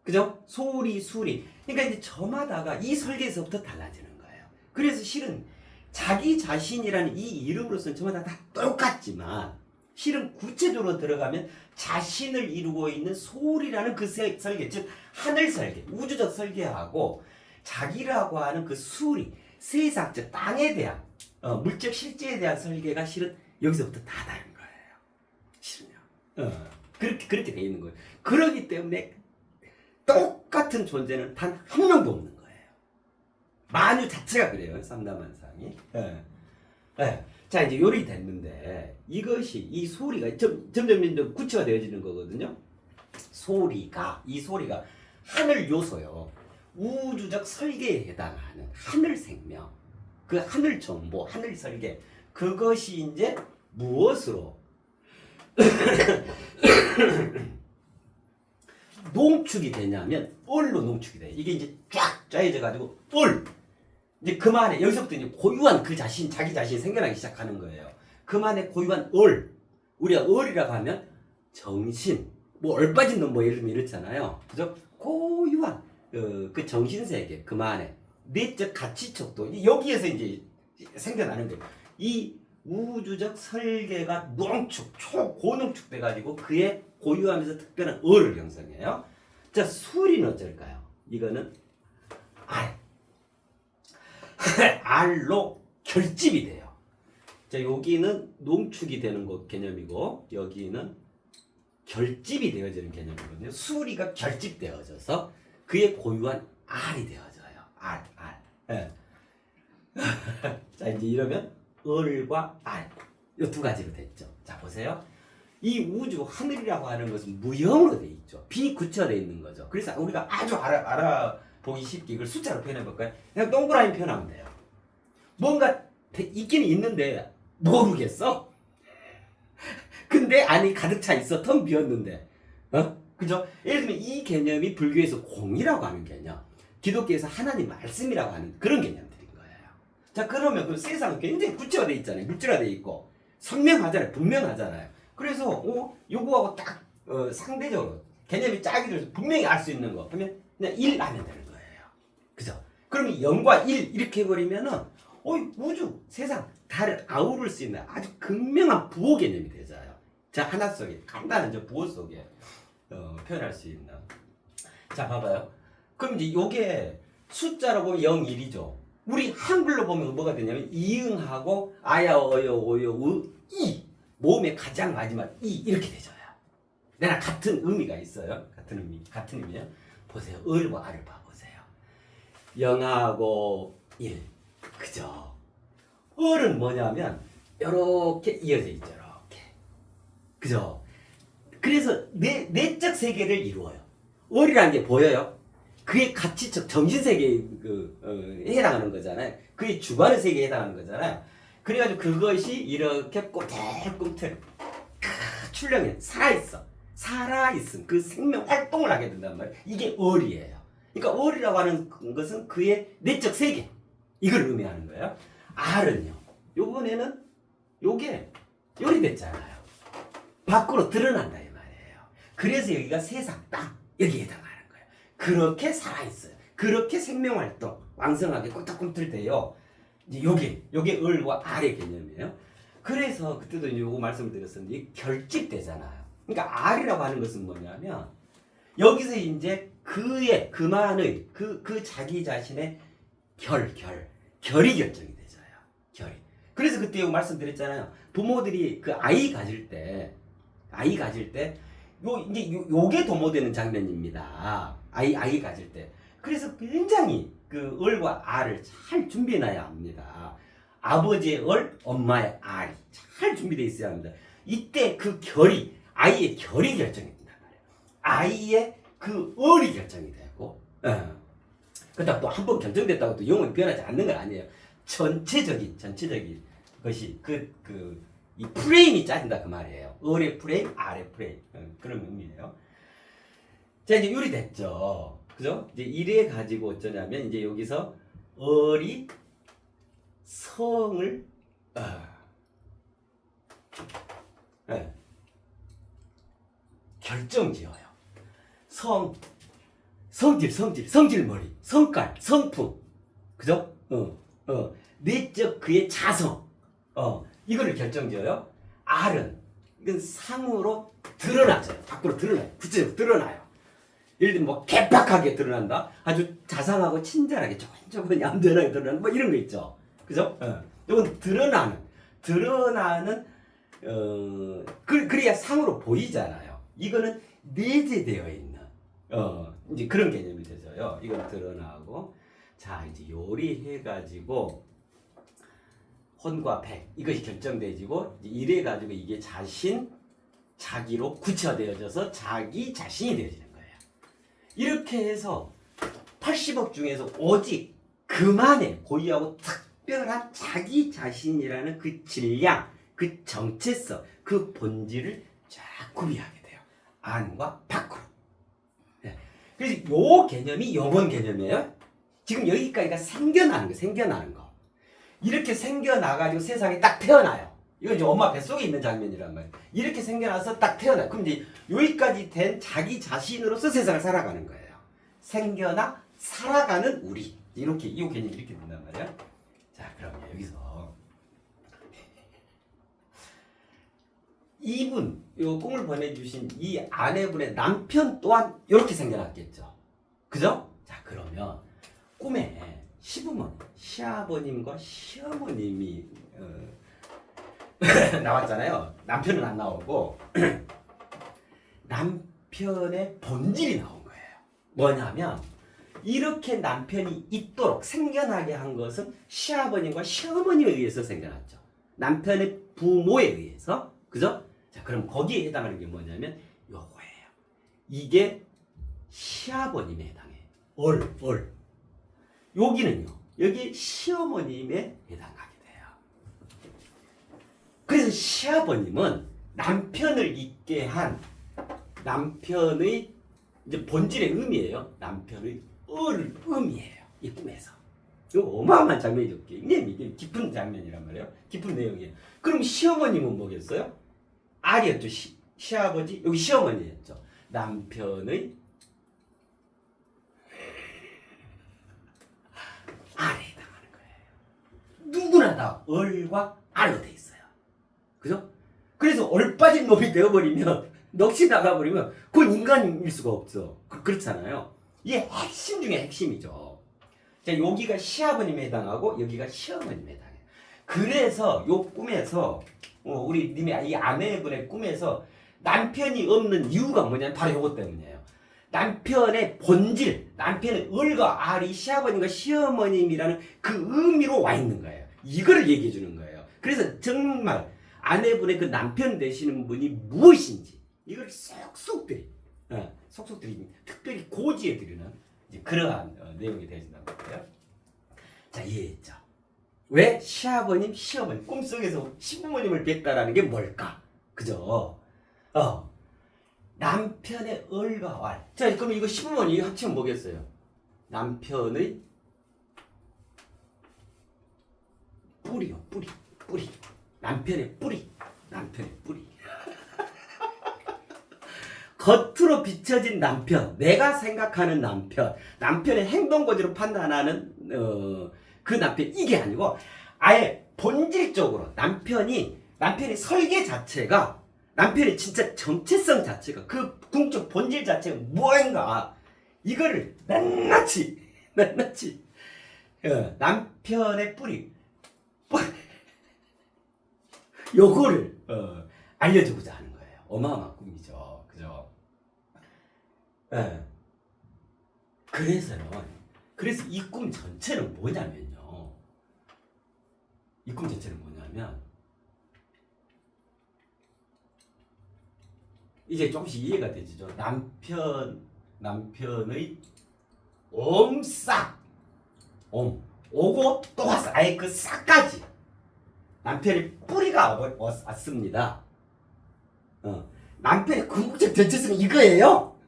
그죠? 소리, 수리. 그러니까 이제 저마다가 이 설계에서부터 달라지는 거예요. 그래서 실은 자기 자신이라는 이 이름으로서는 저마다 다 똑같지만 실은 구체적으로 들어가면 자신을 이루고 있는 소리라는 그 설계, 즉 하늘 설계, 우주적 설계하고 자기라고 하는 그 수리, 세상, 즉 땅에 대한 물적 실제에 대한 설계가 실은 여기서부터 다 다른 거예요. 실은요. 그렇게 돼 있는 거예요. 그렇기 때문에 똑같은 존재는 단 한 명도 없는 거예요. 만유 자체가 그래요. 삼다만상이. 자, 이제 요리 됐는데 이것이 이 소리가 점점 구체화 되어지는 거거든요. 이 소리가 하늘 요소요. 우주적 설계에 해당하는 하늘 생명, 그 하늘 정보, 하늘 설계, 그것이 이제 무엇으로 농축이 되냐면 얼로 농축이 돼요. 이게 이제 쫙 짜여져 가지고 얼. 이제 그만에 여기서부터 이제 고유한 그 자신, 자기 자신이 생겨나기 시작하는 거예요. 그만의 고유한 얼. 우리가 얼이라고 하면 정신, 뭐 얼빠진 놈 뭐 예를 들면 이렇잖아요. 그죠? 고유한 그 정신 세계, 그만의 내적 가치척도 여기에서 이제 생겨나는 거예요. 이 우주적 설계가 농축, 초고농축 돼가지고 그의 고유하면서 특별한 얼을 형성해요. 자, 수리는 어쩔까요? 이거는 알. 알로 결집이 돼요. 자, 여기는 농축이 되는 것 개념이고 여기는 결집이 되어지는 개념이거든요. 수리가 결집되어져서 그의 고유한 알이 되어져요. 알. 예. 자, 이제 이러면 얼과 알, 이 두 가지로 됐죠. 자, 보세요. 이 우주 하늘이라고 하는 것은 무형으로 돼 있죠. 비구체화되어 있는 거죠. 그래서 우리가 아주 알아보기 쉽게 이걸 숫자로 표현해 볼까요? 그냥 동그라미 표현하면 돼요. 뭔가 있기는 있는데 모르겠어. 근데 안이 가득 차 있어. 텅 비었는데. 그죠? 예를 들면 이 개념이 불교에서 공이라고 하는 개념, 기독교에서 하나님 말씀이라고 하는 그런 개념들인 거예요. 자, 그러면 그 세상은 굉장히 구체화되어 있잖아요. 물질화되어 있고 선명하잖아요. 분명하잖아요. 그래서 요거하고 딱 상대적으로 개념이 짝이 돼서 분명히 알 수 있는 거 하면 그냥 1 하면 되는 거예요. 그죠? 그러면 0과 1 이렇게 해버리면은 우주, 세상, 다를 아우를 수 있는 아주 극명한 부호 개념이 되잖아요. 자, 하나 속에 간단한 저 부호 속에 표현할 수 있는. 자, 봐봐요. 그럼 이제 요게 숫자로 보면 0, 1이죠. 우리 한글로 보면 뭐가 되냐면 이응하고 아야, 어여, 오여, 이. 모음의 가장 마지막 이 이렇게 되져요. 내가 같은 의미가 있어요. 같은 의미요. 보세요. 을과 알을 봐보세요. 0하고 1. 그죠? 을은 뭐냐면 이렇게 이어져 있죠. 이렇게. 그죠? 그래서 내적 세계를 이루어요. 을이라는 게 보여요. 그의 가치적 정신세계에 해당하는 거잖아요. 그의 주관의 세계에 해당하는 거잖아요. 그래가지고 그것이 이렇게 꼬틀꼬틀 출렁해 살아있음 그 생명 활동을 하게 된단 말이에요. 이게 을이에요. 그러니까 을이라고 하는 것은 그의 내적 세계 이걸 의미하는 거예요. 알은요. 요번에는 요게 요리됐잖아요. 밖으로 드러난다 이 말이에요. 그래서 여기가 세상 땅 여기에 해당하는 거예요. 그렇게 살아있어요. 그렇게 생명 활동 왕성하게 꼬틀꼬틀 돼요. 이제 요게 을과 알의 개념이에요. 그래서 그때도 이제 요거 말씀을 드렸었는데 결집되잖아요. 그러니까 알이라고 하는 것은 뭐냐면 여기서 이제 그만의 그 자기 자신의 결이 결정이 되져요. 결이. 그래서 그때 요 말씀드렸잖아요. 부모들이 그 아이 가질 때 요게 도모되는 장면입니다. 아이 가질 때. 그래서 굉장히 그 을과 알을 잘 준비해놔야 합니다. 아버지의 을, 엄마의 알이 잘 준비되어 있어야 합니다. 이때 그 아이의 결이 결정이 된단 말이에요. 아이의 그 을이 결정이 되고, 그렇다고 또 한 번 결정됐다고 또 영혼이 변하지 않는 건 아니에요. 전체적인 것이 이 프레임이 짜진다 그 말이에요. 을의 프레임, 알의 프레임 그런 의미예요. 자, 이제 요리 됐죠. 그죠? 이제 이래 가지고 어쩌냐면 이제 여기서 을이 성을 결정지어요. 성질머리, 성깔, 성품, 그죠? 내적 그의 자성, 이거를 결정지어요. R은 이건 상으로 드러나죠. 밖으로 드러나요. 구체적으로 드러나요. 예를 들면 뭐 개팍하게 드러난다. 아주 자상하고 친절하게 조곤조곤 얌전하게 드러나는 뭐 이런 거 있죠. 그죠? 이건 드러나는 그래야 상으로 보이잖아요. 이거는 내재되어 있는 이제 그런 개념이 되죠요. 이건 드러나고 자 이제 요리해가지고 혼과 백 이것이 결정되지고 이래 가지고 이게 자기로 구체화되어져서 자기 자신이 되어지는 거예요. 이렇게 해서 80억 중에서 오직 그만의 고유하고 특별한 자기 자신이라는 그 질량, 그 정체성, 그 본질을 쫙 구비하게 돼요. 안과 밖으로. 그래서 요 개념이 요번 개념이에요. 지금 여기까지가 생겨나는 거. 이렇게 생겨나가지고 세상에 딱 태어나요. 이건 이제 엄마 뱃속에 있는 장면이란 말이에요. 이렇게 생겨나서 딱 태어나요. 그럼 이제 여기까지 된 자기 자신으로서 세상을 살아가는 거예요. 생겨나 살아가는 우리. 이렇게, 이 개념이 이렇게 된단 말이에요. 자, 그러면 여기서 이분, 요 꿈을 보내주신 이 아내분의 남편 또한 이렇게 생겨났겠죠. 그죠? 자, 그러면 꿈에 시부모님, 시아버님과 시어머님이 나왔잖아요. 남편은 안 나오고 남편의 본질이 나온 거예요. 뭐냐면 이렇게 남편이 있도록 생겨나게 한 것은 시아버님과 시어머님에 의해서 생겨났죠. 남편의 부모에 의해서. 그죠? 자, 그럼 거기에 해당하는 게 뭐냐면 요거예요. 이게 시아버님에 해당해요. 여기는요. 여기 시어머님에 해당하게 돼요. 그래서 시아버님은 남편을 있게 한 남편의 이제 본질의 의미예요. 남편의 의미예요. 이 꿈에서. 이거 어마어마한 장면이죠. 굉장히 이게 깊은 장면이란 말이에요. 깊은 내용이에요. 그럼 시어머님은 뭐겠어요? R이었죠. 시아버지. 여기 시어머니였죠. 남편의 R에 해당하는 거예요. 누구나 다 얼과 R로 돼 있어요. 그죠? 그래서 얼빠진 놈이 되어버리면 넋이 나가버리면 그건 인간일 수가 없죠. 그렇잖아요. 이게 핵심 중에 핵심이죠. 자, 여기가 시아버님에 해당하고 여기가 시어머님에 해당해요. 그래서 요 꿈에서 우리 님의 이 아내분의 꿈에서 남편이 없는 이유가 뭐냐면 바로 요것 때문이에요. 남편의 본질, 남편의 을과 R이 시아버님과 시어머님이라는 그 의미로 와 있는 거예요. 이거를 얘기해 주는 거예요. 그래서 정말 아내분의 그 남편 되시는 분이 무엇인지 이걸 속속들이 특별히 고지해 드리는 그러한 내용이 되어진다는 거예요. 자, 이해했죠? 왜 시아버님, 시어머니 꿈속에서 시부모님을 뵀다라는 게 뭘까? 그죠? 남편의 을과 왈. 자, 그럼 이거 시부모님 합치면 뭐겠어요? 남편의 뿌리요, 뿌리. 남편의 뿌리. 겉으로 비춰진 남편, 내가 생각하는 남편의 행동 거지로 판단하는 그 남편, 이게 아니고 아예 본질적으로 남편의 설계 자체가, 남편의 진짜 정체성 자체가, 그 궁적 본질 자체가 무엇인가, 이거를 낱낱이 남편의 뿌리 요거를 알려주고자 하는 거예요. 어마어마한 꿈이죠. 그죠? 예. 그래서 이 꿈 전체는 뭐냐면요. 이 꿈 전체는 뭐냐면 이제 조금씩 이해가 되죠. 남편의 오고 또 왔어. 아예 그 싹까지 남편의 뿌리가 왔습니다. 남편의 궁극적 정체성은 이거예요.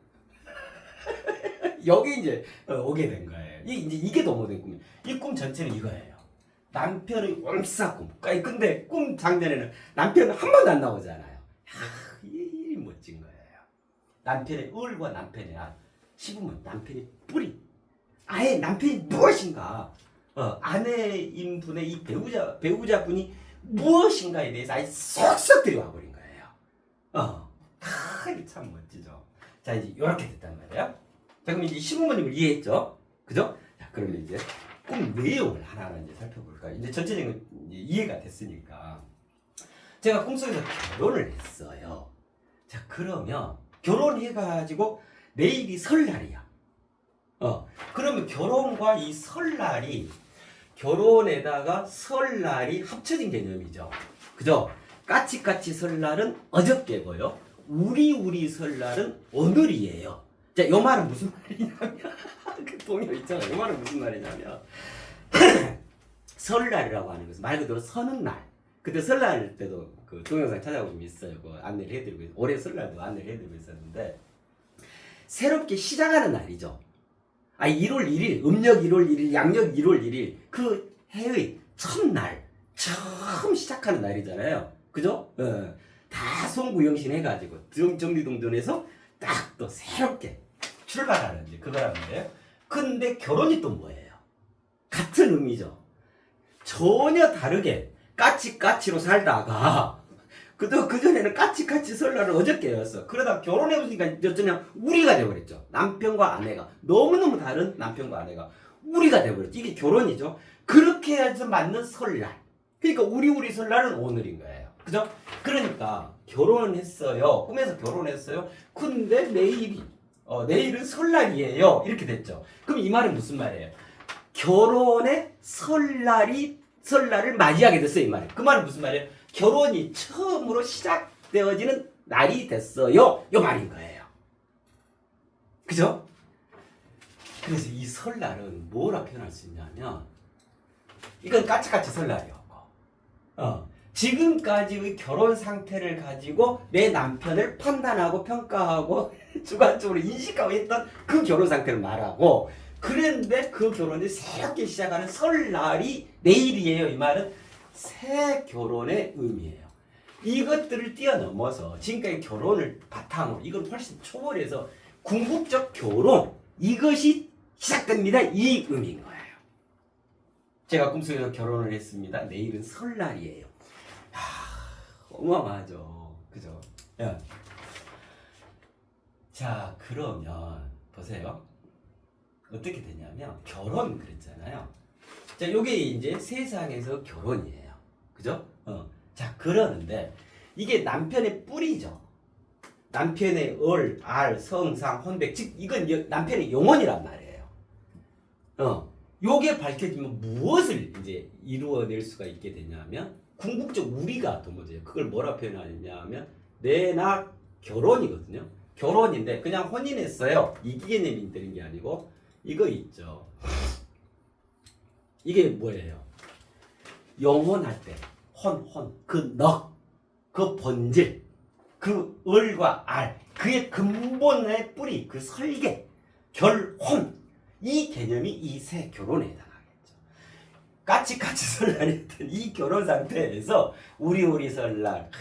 여기 이제 오게 된 거예요. 이게 도모된 꿈이에요. 이 꿈 전체는 이거예요. 남편의 옴싹꿈. 근데 꿈 장면에는 남편은 한 번도 안 나오잖아요. 이 멋진 거예요. 남편의 을과 남편의 알. 시부모 남편의 뿌리. 아예 남편이 무엇인가? 아내인 분의 이 배우자분이 무엇인가에 대해서 아예 쏙쏙 들어와 버린 거예요. 이게 참 멋지죠. 자, 이제 이렇게 됐단 말이에요. 자, 그럼 이제 시부모님을 이해했죠? 그죠? 자, 그러면 이제 꿈 내용을 하나하나 이제 살펴볼까요? 이제 전체적인 이해가 됐으니까. 제가 꿈속에서 결혼을 했어요. 자, 그러면 결혼해가지고 내일이 설날이야. 그러면 결혼과 이 설날이 결혼에다가 설날이 합쳐진 개념이죠. 그죠? 까치까치 설날은 어저께고요. 우리 설날은 오늘이에요. 자, 이 말은 무슨 말이냐면 그 동요 있잖아. 이 말은 무슨 말이냐면 설날이라고 하는 것은 말 그대로 서는 날. 그때 설날 때도 그 동영상 찾아보면 있어요. 그 안내를 해드리고 올해 설날도 안내를 해드리고 있었는데 새롭게 시작하는 날이죠. 1월 1일, 음력 1월 1일, 양력 1월 1일 그 해의 첫날 처음 시작하는 날이잖아요. 그죠? 다 송구영신 해가지고 정리동전에서 딱 또 새롭게 출발하는 이제 그거란 말이에요. 근데 결혼이 또 뭐예요? 같은 의미죠. 전혀 다르게 까치까치로 살다가 그전에는 까치까치 설날은 어저께였어. 그러다 결혼해보니까 어쩌냐 우리가 돼버렸죠. 남편과 아내가 너무너무 다른 남편과 아내가 우리가 돼버렸죠. 이게 결혼이죠. 그렇게 해서 맞는 설날. 그러니까 우리 설날은 오늘인 거예요. 그죠? 그러니까 결혼했어요. 꿈에서 결혼했어요. 근데 내일은 설날이에요. 이렇게 됐죠. 그럼 이 말은 무슨 말이에요? 결혼의 설날을 맞이하게 됐어요. 이 말이에요. 그 말은 무슨 말이에요? 결혼이 처음으로 시작되어지는 날이 됐어요. 요 말인 거예요. 그죠? 그래서 이 설날은 뭐라 표현할 수 있냐면 이건 까치까치 설날이었고 지금까지의 결혼 상태를 가지고 내 남편을 판단하고 평가하고 주관적으로 인식하고 있던 그 결혼 상태를 말하고 그런데 그 결혼이 새롭게 시작하는 설날이 내일이에요. 이 말은 새 결혼의 의미예요. 이것들을 뛰어넘어서 지금까지 결혼을 바탕으로 이걸 훨씬 초월해서 궁극적 결혼 이것이 시작됩니다. 이 의미인 거예요. 제가 꿈속에서 결혼을 했습니다. 내일은 설날이에요. 어마어마하죠. 그죠? 예. 자, 그러면 보세요. 어떻게 되냐면 결혼 그랬잖아요. 자, 요게 이제 세상에서 결혼이에요. 그죠? 자, 그러는데 이게 남편의 뿌리죠. 남편의 을, 알, 성상, 혼백, 즉 이건 남편의 영혼이란 말이에요. 요게 밝혀지면 무엇을 이제 이루어낼 수가 있게 되냐면 궁극적 우리가 더 문제예요. 그걸 뭐라 표현하냐면 내나 결혼이거든요. 결혼인데 그냥 혼인했어요. 이 개념이 되는 게 아니고 이거 있죠. 이게 뭐예요? 영혼할 때 그 넉, 그 본질, 그 을과 알, 그의 근본의 뿌리, 그 설계, 결혼 이 개념이 이 새 결혼에 해당하겠죠. 까치까치 설날이었던 이 결혼 상태에서 우리 설날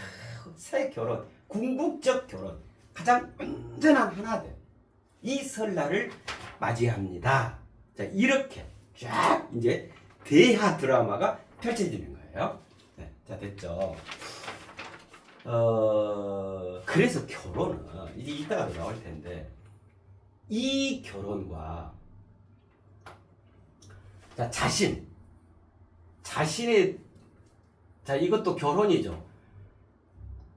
새 결혼, 궁극적 결혼, 가장 온전한 하나됨 이 설날을 맞이합니다. 자, 이렇게 쫙 이제 대하 드라마가 펼쳐지는 거예요. 네, 자, 됐죠. 그래서 결혼은 이제 이따가도 나올 텐데 이 결혼과 자, 자신의 자, 이것도 결혼이죠.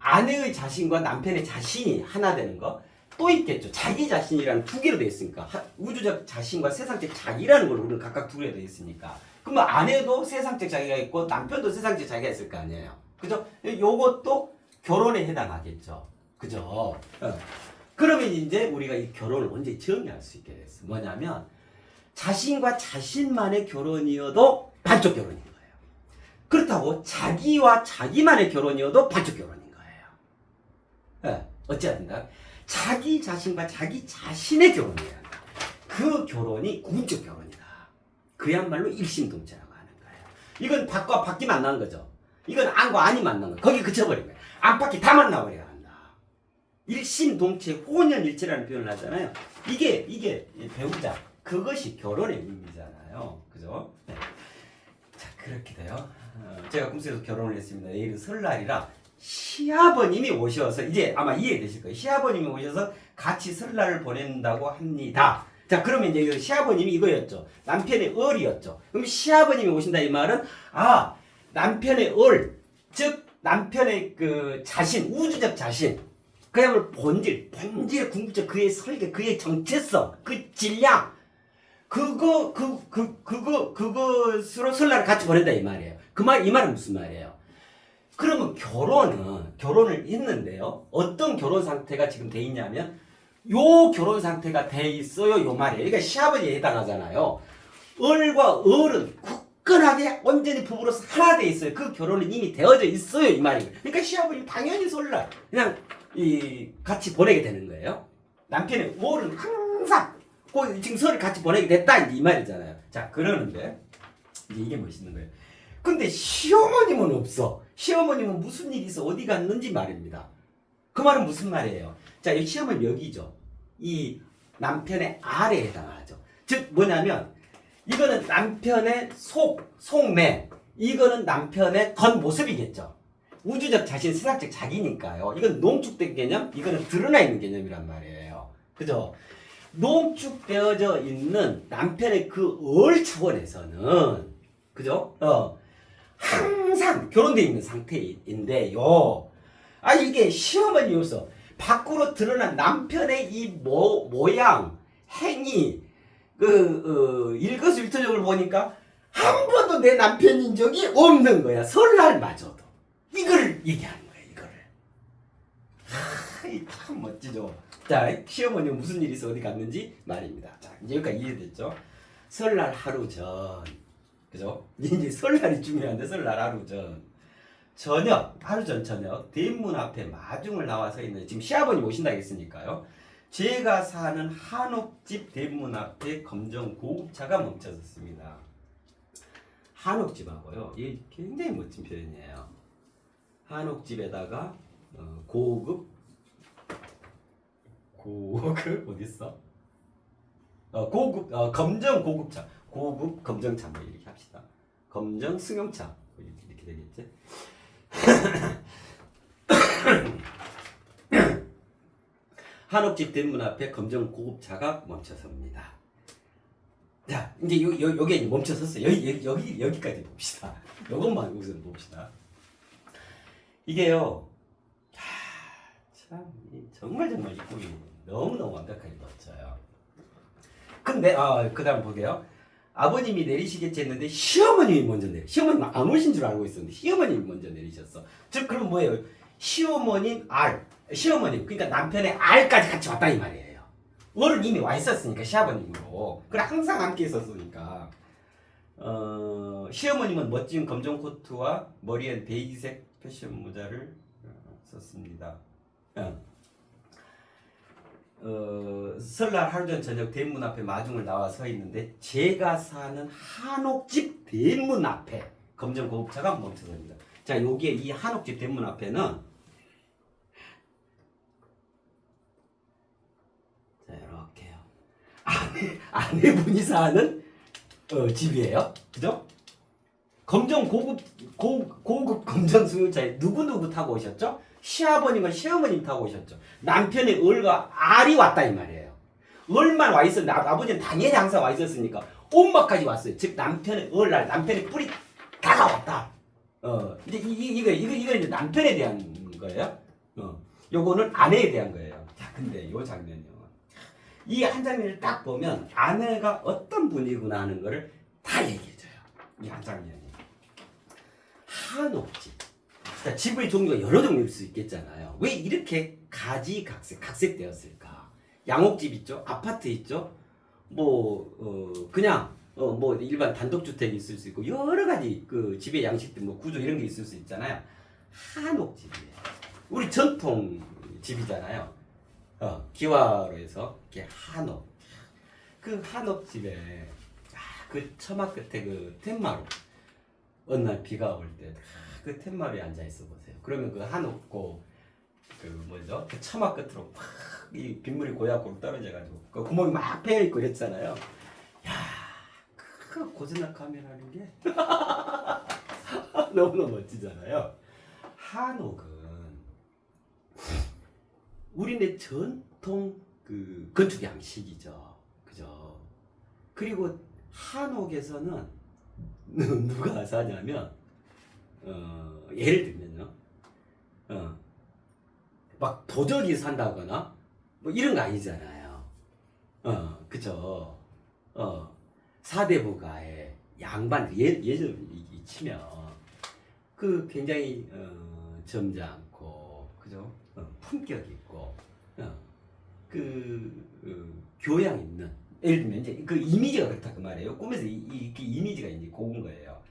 아내의 자신과 남편의 자신이 하나 되는 거 또 있겠죠. 자기 자신이라는 두 개로 되어 있으니까 우주적 자신과 세상적 자기라는 걸 우리는 각각 두 개로 되어 있으니까 그러면 아내도 세상적 자기가 있고 남편도 세상적 자기가 있을 거 아니에요. 그죠? 요것도 결혼에 해당하겠죠. 그죠? 그러면 이제 우리가 이 결혼을 언제 정의할 수 있게 됐어. 뭐냐면 자신과 자신만의 결혼이어도 반쪽 결혼인 거예요. 그렇다고 자기와 자기만의 결혼이어도 반쪽 결혼인 거예요. 어찌하든가 자기 자신과 자기 자신의 결혼이야. 그 결혼이 궁극적 결혼이다. 그야말로 일심동체라고 하는 거예요. 이건 밖과 밖이 만난 거죠. 이건 안과 안이 만난 거. 거기 그쳐버린 거예요. 안팎이 다 만나버려야 한다. 일심동체 혼연일체라는 표현을 하잖아요. 이게 배우자 그것이 결혼의 의미잖아요. 그죠? 네. 자 그렇게 돼요. 제가 꿈속에서 결혼을 했습니다. 내일은 설날이라 시아버님이 오셔서 이제 아마 이해되실 거예요. 시아버님이 오셔서 같이 설날을 보낸다고 합니다. 자 그러면 이제 시아버님이 이거였죠. 남편의 을이었죠. 그럼 시아버님이 오신다 이 말은 남편의 을, 즉 남편의 그 자신, 우주적 자신, 그야말로 본질의 궁극적 그의 설계, 그의 정체성, 그 질량, 그것으로 설날을 같이 보낸다 이 말이에요. 이 말은 무슨 말이에요? 그러면 결혼을 했는데요. 어떤 결혼 상태가 지금 돼 있냐면 요 결혼 상태가 돼 있어요. 요 말이에요. 그러니까 시아버지에 해당하잖아요. 을과 을은 굳건하게 온전히 부부로서 하나 돼 있어요. 그 결혼은 이미 되어져 있어요. 이 말이에요. 그러니까 시아버지 당연히 설날 그냥 같이 보내게 되는 거예요. 남편의 을은 항상 지금 설을 같이 보내게 됐다 이 말이잖아요. 자 그러는데 이제 이게 멋있는 거예요. 근데 시어머님은 없어. 시어머님은 무슨 일이 있어 어디 갔는지 말입니다. 그 말은 무슨 말이에요? 자, 이 시어머니 여기죠. 이 남편의 알에 해당하죠. 즉 뭐냐면 이거는 남편의 속내, 이거는 남편의 겉모습이겠죠. 우주적 자신, 세상적 자기니까요. 이건 농축된 개념, 이거는 드러나 있는 개념이란 말이에요. 그죠? 농축되어져 있는 남편의 그 을 차원에서는 그죠? 항상 결혼되어 있는 상태인데요. 이게 시어머니로서 밖으로 드러난 남편의 이 모양, 행위, 일거수일투족을 보니까 한 번도 내 남편인 적이 없는 거야. 설날마저도. 이걸 얘기하는 거야, 이거를. 참 멋지죠. 자, 시어머니는 무슨 일이 있어 어디 갔는지 말입니다. 자, 이제 여기까지 이해됐죠? 설날 하루 전. 그죠? 이제 설날이 중요한데 설날 하루 전. 하루 전 저녁 대문 앞에 마중을 나와 서 있는 지금 시아버님 오신다 했으니까요. 제가 사는 한옥집 대문 앞에 검정 고급차가 멈춰섰습니다. 한옥집하고요. 이게 굉장히 멋진 표현이에요. 한옥집에다가 고급 어디 있어? 검정 고급차, 고급 검정차 뭐 이렇게 합시다. 검정 승용차 이렇게 되겠지? 한옥집 대문 앞에 검정 고급차가 멈춰섭니다. 자, 이제 여기에 멈춰섰어요. 여기까지 봅시다. 요것만 우선 봅시다. 이게요, 참 정말 이 꿈이 너무너무 완벽하게 멋져요. 근데 그 다음 보게요. 아버님이 내리시겠지 했는데 시어머님이 먼저 시어머님 안 오신 줄 알고 있었는데 시어머님이 먼저 내리셨어. 즉 그럼 뭐예요? 시어머님 그러니까 남편의 알까지 같이 왔다 이 말이에요. 을은 이미 와 있었으니까 시아버님으로. 그래 항상 함께 있었으니까. 시어머님은 멋진 검정 코트와 머리엔 베이지색 패션 모자를 썼습니다. 설날 하루 전 저녁 대문 앞에 마중을 나와 서 있는데 제가 사는 한옥집 대문 앞에 검정 고급차가 멈춰섭니다. 자, 여기에 이 한옥집 대문 앞에는 자, 이렇게요. 아내분이 사는 집이에요. 그죠? 검정 고급 검정 승용차에 누구 타고 오셨죠? 시아버님과 시어머님 타고 오셨죠. 남편의 을과 알이 왔다 이 말이에요. 을만 와 있었는데 아버지는 당연히 항상 와 있었으니까 엄마까지 왔어요. 즉 남편의 알, 남편의 뿔이 다가왔다. 이제 이거 이제 남편에 대한 거예요. 요거는 아내에 대한 거예요. 자, 근데 요 장면이요. 이 한 장면을 딱 보면 아내가 어떤 분이구나 하는 거를 다 얘기해줘요. 이 한 장면이. 한옥집. 자, 집의 종류가 여러 종류일 수 있겠잖아요. 왜 이렇게 각색되었을까? 양옥집 있죠? 아파트 있죠? 그냥 일반 단독주택이 있을 수 있고 여러 가지 그 집의 양식들 구조 이런 게 있을 수 있잖아요. 한옥집이에요. 우리 전통 집이잖아요. 기와로 해서 이렇게 한옥. 그 한옥집에 그 처마 끝에 그 텐마루 어느 날 비가 올 때 그 텐마루에 앉아 있어 보세요. 그러면 그 한옥고 그 뭐죠? 그 처마 끝으로 막 이 빗물이 고야고로 떨어져가지고 그 구멍이 막 패여 있고 이랬잖아요. 야, 그 고즈넉함이라는 하는 게 너무너무 멋지잖아요. 한옥은 우리네 전통 그 건축 양식이죠. 그죠? 그리고 한옥에서는 누가 사냐면 예를 들면요. 막 도적이 산다거나 뭐 이런 거 아니잖아요. 그죠? 사대부가의 양반 예전 치면 그 굉장히 점잖고 그죠? 품격 있고 교양 있는 예를 들면 이제 그 이미지가 그렇다 그 말이에요. 꿈에서 그 이미지가 이제 고운 거예요.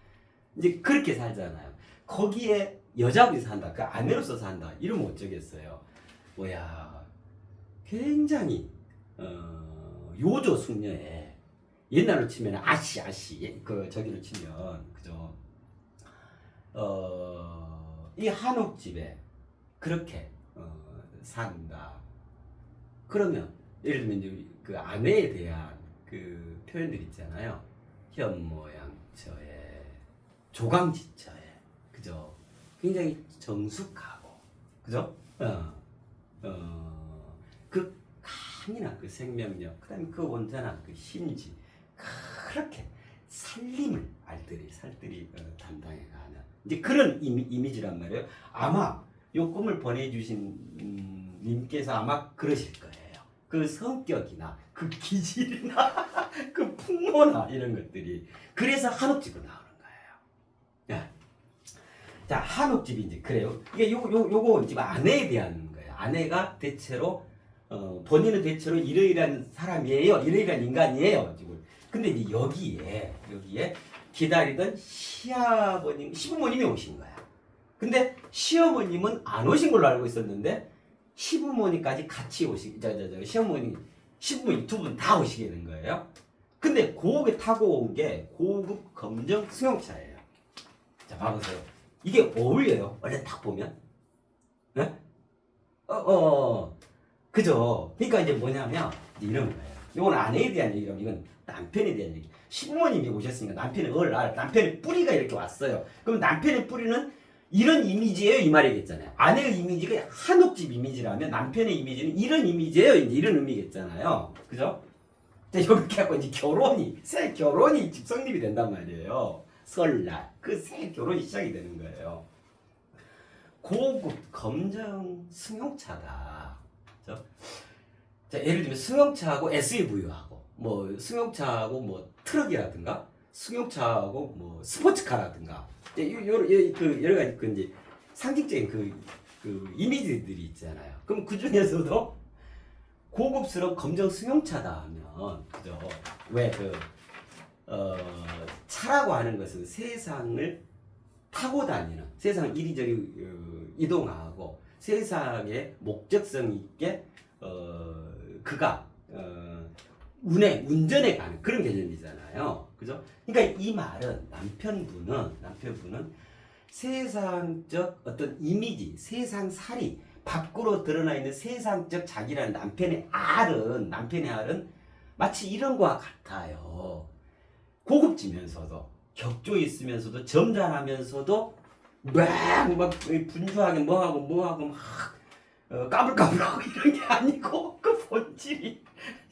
이제 그렇게 살잖아요. 거기에 여자분이 산다, 그 아내로서 산다 이러면 어쩌겠어요. 뭐야 굉장히 요조 숙녀에 옛날로 치면 아씨 그 저기로 치면 그죠. 이 한옥집에 그렇게 산다. 그러면 예를 들면 이제 그 아내에 대한 그 표현들 있잖아요. 현모양처에 조강지처에 그죠. 굉장히 정숙하고 그죠. 그 강인한 그 생명력, 그다음에 그 온전한 그 심지, 그렇게 살림을 살들이 담당해가는 이제 그런 이미지란 말이에요. 아마 요 꿈을 보내주신 님께서 아마 그러실 거예요. 그 성격이나 그 기질이나 그 풍모나 이런 것들이 그래서 한옥집으로 나오는 거예요. 자, 한옥집이 이제 그래요. 이게 요거 지금 아내에 대한 거예요. 아내가 대체로 본인은 대체로 이러이러한 사람이에요. 이러이러한 인간이에요. 지금. 근데 이제 여기에 기다리던 시부모님이 오신 거야. 근데 시어머님은 안 오신 걸로 알고 있었는데 시부모님까지 같이 시부모님 두 분 다 오시게 된 거예요. 근데 그게 타고 온 게 고급 검정 승용차예요. 자, 봐보세요. 이게 어울려요. 원래 딱 보면. 네? 그죠. 그러니까 이제 뭐냐면 이런 거예요. 이건 아내에 대한 얘기고 이건 남편에 대한 얘기. 시부모님이 오셨으니까 남편의 뿌리가 이렇게 왔어요. 그럼 남편의 뿌리는 이런 이미지예요, 이 말이겠잖아요. 아내의 이미지가 한옥집 이미지라면 남편의 이미지는 이런 이미지예요, 이제 이런 의미겠잖아요. 그죠? 자, 이렇게 하고 이제 새 결혼이 집성립이 된단 말이에요. 설날 그 새 결혼이 시작이 되는 거예요. 고급 검정 승용차다. 그죠? 자, 예를 들면 승용차하고 SUV하고 뭐 승용차하고 뭐 트럭이라든가 승용차하고 뭐 스포츠카라든가 그 여러 가지 그 이제 상징적인 그 이미지들이 있잖아요. 그럼 그 중에서도 고급스러운 검정 승용차다 하면 그죠? 왜 차라고 하는 것은 세상을 타고 다니는, 세상을 이리저리 이동하고 세상에 목적성 있게 그가 운전해 가는 그런 개념이잖아요. 그죠? 그러니까 이 말은 남편분은 세상적 어떤 이미지, 세상살이 밖으로 드러나 있는 세상적 자기라는 남편의 알은 마치 이런 거와 같아요. 고급지면서도 격조 있으면서도 점잖으면서도 막 분주하게 뭐하고 막 까불까불하고 이런 게 아니고 그 본질이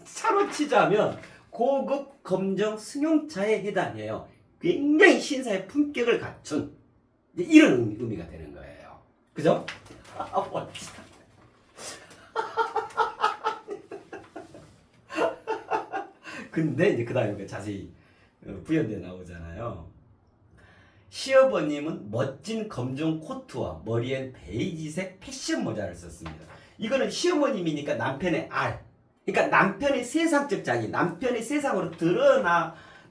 차로 치자면 고급 검정 승용차에 해당해요. 굉장히 신사의 품격을 갖춘 이런 의미가 되는 거예요. 그죠? 멋지다. 근데 이제 그 다음에 자세히 부연돼 나오잖아요. 시어머님은 멋진 검정 코트와 머리엔 베이지색 패션 모자를 썼습니다. 이거는 시어머님이니까 남편의 알. 그러니까 남편의 세상적 자기, 남편의 세상으로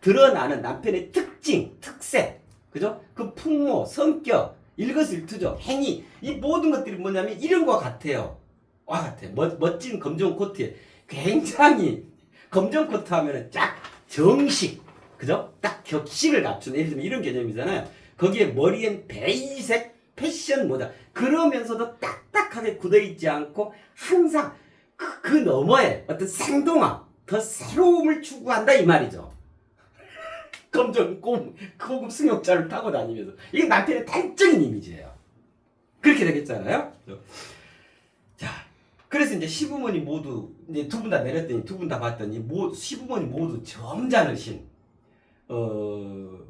드러나는 남편의 특색, 그죠? 그 풍모, 성격, 일거수일투족, 행위, 이 모든 것들이 뭐냐면 이런 거 같아요. 와 같아요. 멋진 검정 코트에 굉장히 검정 코트 하면은 쫙 정식, 그죠? 딱 격식을 갖춘 예를 들면 이런 개념이잖아요. 거기에 머리엔 베이지색 패션 모자. 그러면서도 딱딱하게 굳어있지 않고 항상 그 너머에 어떤 생동함, 더 새로움을 추구한다 이 말이죠. 검정 고급 승용차를 타고 다니면서 이게 남편의 단적인 이미지예요. 그렇게 되겠잖아요. 자, 그래서 이제 시부모님 모두 이제 두 분 다 내렸더니 두 분 다 봤더니 시부모님 모두 점잖으신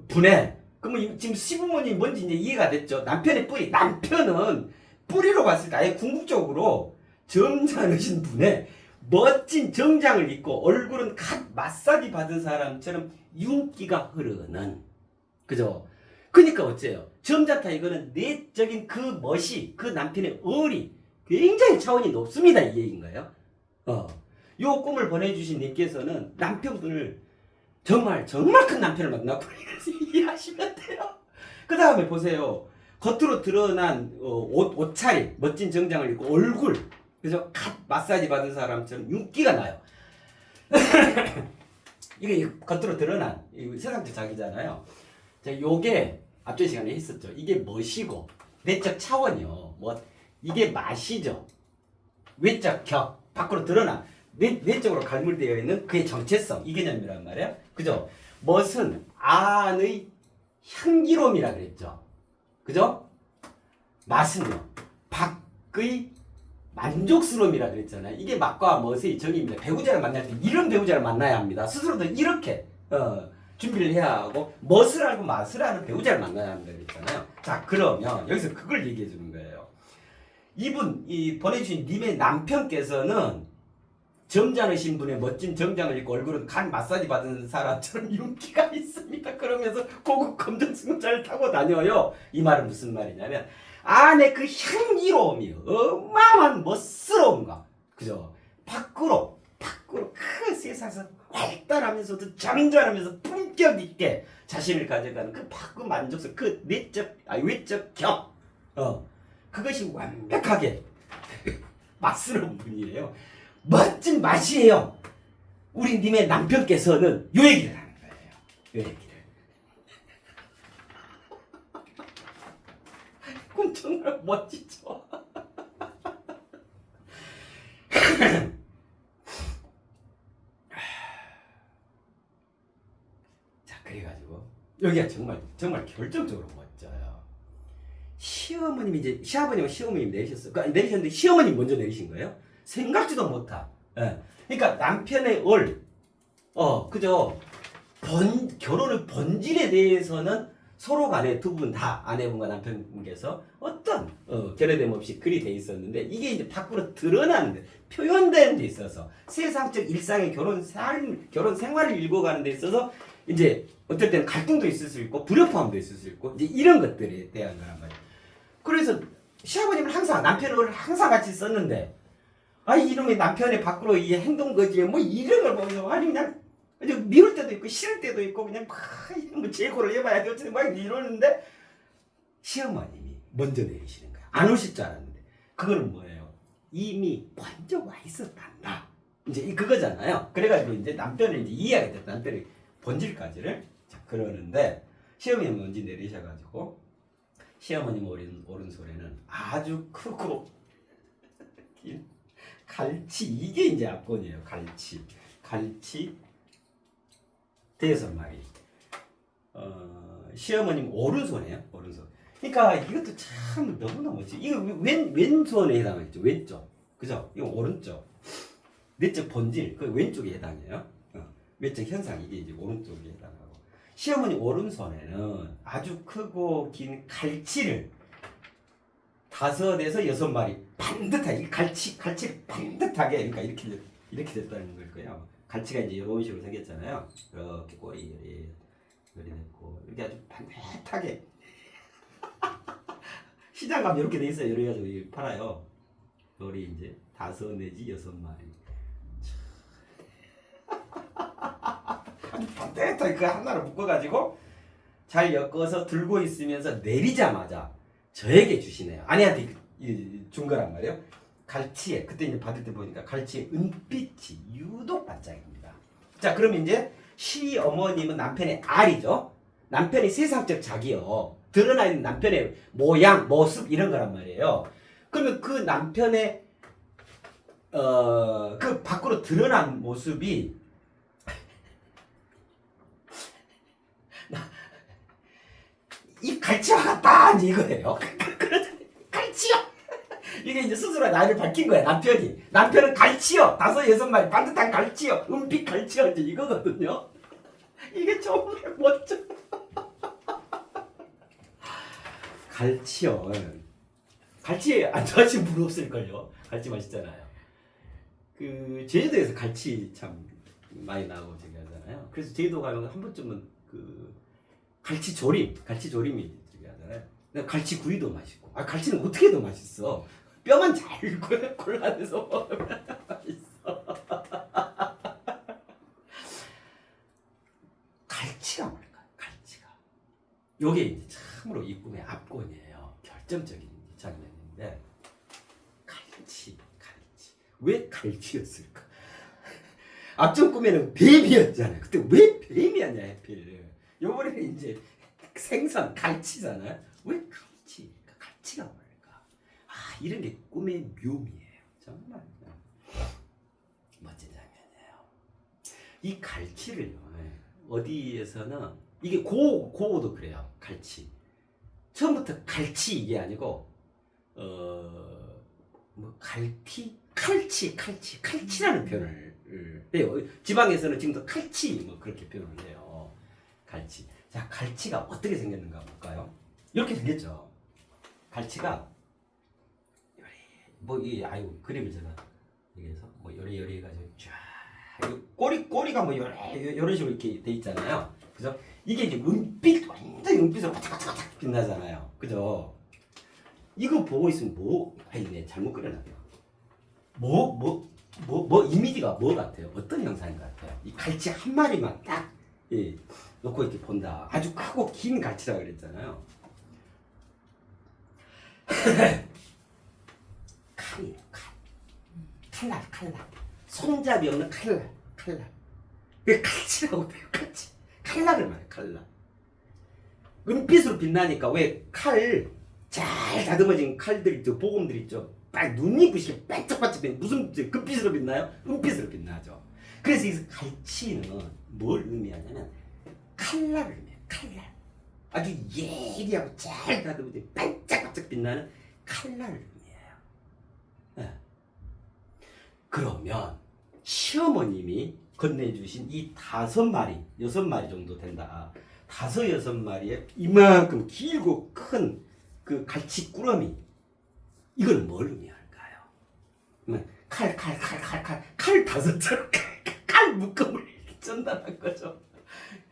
분에 그러면 지금 시부모님 뭔지 이제 이해가 됐죠. 남편의 뿌리, 남편은 뿌리로 봤을 때 아예 궁극적으로 점잖으신 분에 멋진 정장을 입고 얼굴은 갓 마사지 받은 사람처럼 윤기가 흐르는, 그죠? 그러니까 어째요? 점잖다 이거는 내적인 그 멋이, 그 남편의 얼이 굉장히 차원이 높습니다 이 얘기인가요? 요 꿈을 보내주신 님께서는 남편분을 정말 큰 남편을 만나고 이해하시면 돼요. 그 다음에 보세요. 겉으로 드러난 옷차림, 멋진 정장을 입고 얼굴, 그죠? 갓 마사지 받은 사람처럼 윤기가 나요. 이게 겉으로 드러난 세상적 자기잖아요. 자, 요게 앞전 시간에 했었죠. 이게 멋이고 내적 차원이요. 뭐 이게 맛이죠. 외적 격, 밖으로 드러난 내적으로 갈물되어 있는 그의 정체성, 이 개념이란 말이에요. 그죠? 멋은 안의 향기로움이라 그랬죠. 그죠? 맛은요, 밖의 만족스러움이라 그랬잖아요. 이게 맛과 멋의 정의입니다. 배우자를 만날 때 이런 배우자를 만나야 합니다. 스스로도 이렇게 준비를 해야 하고 멋을 알고 맛을 아는 배우자를 만나야 합니다. 그랬잖아요. 자, 그러면 여기서 그걸 얘기해 주는 거예요. 이 보내주신 님의 남편께서는 점잖으신 분의 멋진 정장을 입고 얼굴은 간 마사지 받은 사람처럼 윤기가 있습니다. 그러면서 고급 검정 승용차를 타고 다녀요. 이 말은 무슨 말이냐면 안에 그 향기로움이 어마어마한 멋스러움과, 그죠? 밖으로 그 세상에서 활달하면서도 점잖으면서 품격 있게 자신을 가져가는 그 밖의 만족스, 그 외적 격, 그것이 완벽하게 맛스러운 분이에요. 멋진 맛이에요. 우리 님의 남편께서는 요 얘기를 하는 거예요. 요 얘기를. 그건 정말 멋지죠. 자, 그래가지고 여기가 정말 결정적으로 멋져요. 시아버님과 시어머님 내리셨어요. 내리셨는데 시어머님 먼저 내리신 거예요. 생각지도 못한. 예. 그러니까 남편의 그죠? 결혼의 본질에 대해서는 서로 간에 두 분 다 아내분과 남편분께서 어떤 결여됨 없이 그리 돼 있었는데 이게 이제 밖으로 드러나는데 표현되는 데 있어서 세상적 일상의 결혼 생활을 읽어가는 데 있어서 이제 어떨 때는 갈등도 있을 수 있고 불협화음도 있을 수 있고 이제 이런 것들에 대한 거란 말이에요. 그래서 시아버님은 남편을 항상 같이 썼는데 이놈의 남편의 밖으로 이 행동 거지에 뭐 이런 걸 보면서 그냥 미울 때도 있고 싫을 때도 있고 그냥 뭐 재고를 해봐야 돼 막 이러는데 시어머님이 먼저 내리시는 거야. 안 오실 줄 알았는데 그거는 뭐예요? 이미 먼저 와 있었단다. 이제 그거잖아요. 그래가지고 이제 남편을 이제 이해하게 됐다. 남편의 본질까지를. 자, 그러는데 시어머님이 먼저 내리셔가지고 시어머님 오른손에는 아주 크고 갈치, 이게 이제 압권이에요. 갈치 대여섯 마리. 시어머님 오른손이에요. 오른손. 그러니까 이것도 참 너무나 멋지. 이거 왼손에 해당하겠죠. 왼쪽. 그죠? 이거 오른쪽. 내적 본질, 그 왼쪽에 해당해요. 외적 현상, 이게 이제 오른쪽에 해당하고. 시어머니 오른손에는 아주 크고 긴 갈치를 5에서 6마리 반듯하게, 갈치 반듯하게, 그러니까 이렇게 됐다는 걸 거예요. 갈치가 이제 이런 식으로 생겼잖아요. 이렇게 꼬리 됐고 이렇게 아주 반듯하게 시장 가면 이렇게 돼 있어요. 이래 가지고 팔아요. 요리 이제 5 내지 6마리. 반듯하게 그 하나를 묶어가지고 잘 엮어서 들고 있으면서 내리자마자 저에게 주시네요. 아내한테 준 거란 말이에요. 갈치에, 그때 이제 받을 때 보니까 갈치의 은빛이 유독 반짝입니다. 자, 그럼 이제 시어머님은 남편의 알이죠. 남편이 세상적 자기요. 드러나 있는 남편의 모양, 모습 이런 거란 말이에요. 그러면 그 남편의 그 밖으로 드러난 모습이 이 갈치와 같다 이거예요. 갈치요. 이게 이제 스스로 나이를 밝힌 거야. 남편은 갈치요. 5-6마리 반듯한 갈치요. 은빛 갈치요. 이제 이거거든요. 이게 정말 멋져. 갈치요. 갈치 안 좋아하시는 분 없을걸요. 갈치 맛있잖아요. 그 제주도에서 갈치 참 많이 나오고 저기 하잖아요. 그래서 제주도 가면 한 번쯤은 그 갈치 조림이 저기 하잖아요. 갈치 구이도 맛있고. 아 갈치는 어떻게 해도 맛있어. 뼈만 잘 골라내서 먹으면 맛있어. 갈치가 뭘까? 갈치가. 요게 이제 참으로 이 꿈의 압권이에요. 결정적인 장면인데 갈치. 왜 갈치였을까? 앞전 꿈에는 뱀이었잖아요. 그때 왜 뱀이었냐 해필. 요번에는 이제 생선 갈치잖아요. 왜 갈치? 갈치가 뭘까? 아 이런 게 꿈의 묘미예요. 정말 멋진 장면이에요. 이 갈치를요. 어디에서는 이게 고도 그래요. 갈치. 처음부터 갈치 이게 아니고 뭐 칼치라는 표현을 해요. 지방에서는 지금도 칼치 뭐 그렇게 표현을 해요. 갈치. 자, 갈치가 어떻게 생겼는가 볼까요? 이렇게 생겼죠. 갈치가 뭐이 아유 그림을 제가 여기서 뭐 요리 해가지고 쫙 꼬리가 뭐 이런 식으로 이렇게 돼 있잖아요. 그죠? 이게 이제 완전 은빛으로 바짝바짝 빛나잖아요. 그죠? 이거 보고 있으면 네 잘못 그려놨네요. 이미지가 뭐 같아요? 어떤 형상인 것 같아요? 이 갈치 한 마리만 딱 놓고 이렇게 본다. 아주 크고 긴 갈치라고 그랬잖아요. 칼이에요, 칼날. 손잡이 없는 칼날. 왜 칼치라고 해요, 칼치. 칼날을 말해, 칼날. 은빛으로 빛나니까 왜 잘 다듬어진 칼들 있죠, 보검들 있죠. 딱 눈이 부시게 반짝반짝 무슨 금빛으로 빛나요? 은빛으로 빛나죠. 그래서 이 갈치는 뭘 의미하냐면 칼날을 의미해요. 칼날. 아주 예리하고 잘 다듬어진 반짝반짝 빛나는 칼날을 의미해요. 네. 그러면 시어머님이 건네주신 이 5마리, 6마리 정도 된다. 5-6마리에 이만큼 길고 큰 그 갈치 꾸러미 이건 뭘 의미할까요? 칼 5자루 칼 묶음을 전달한 거죠.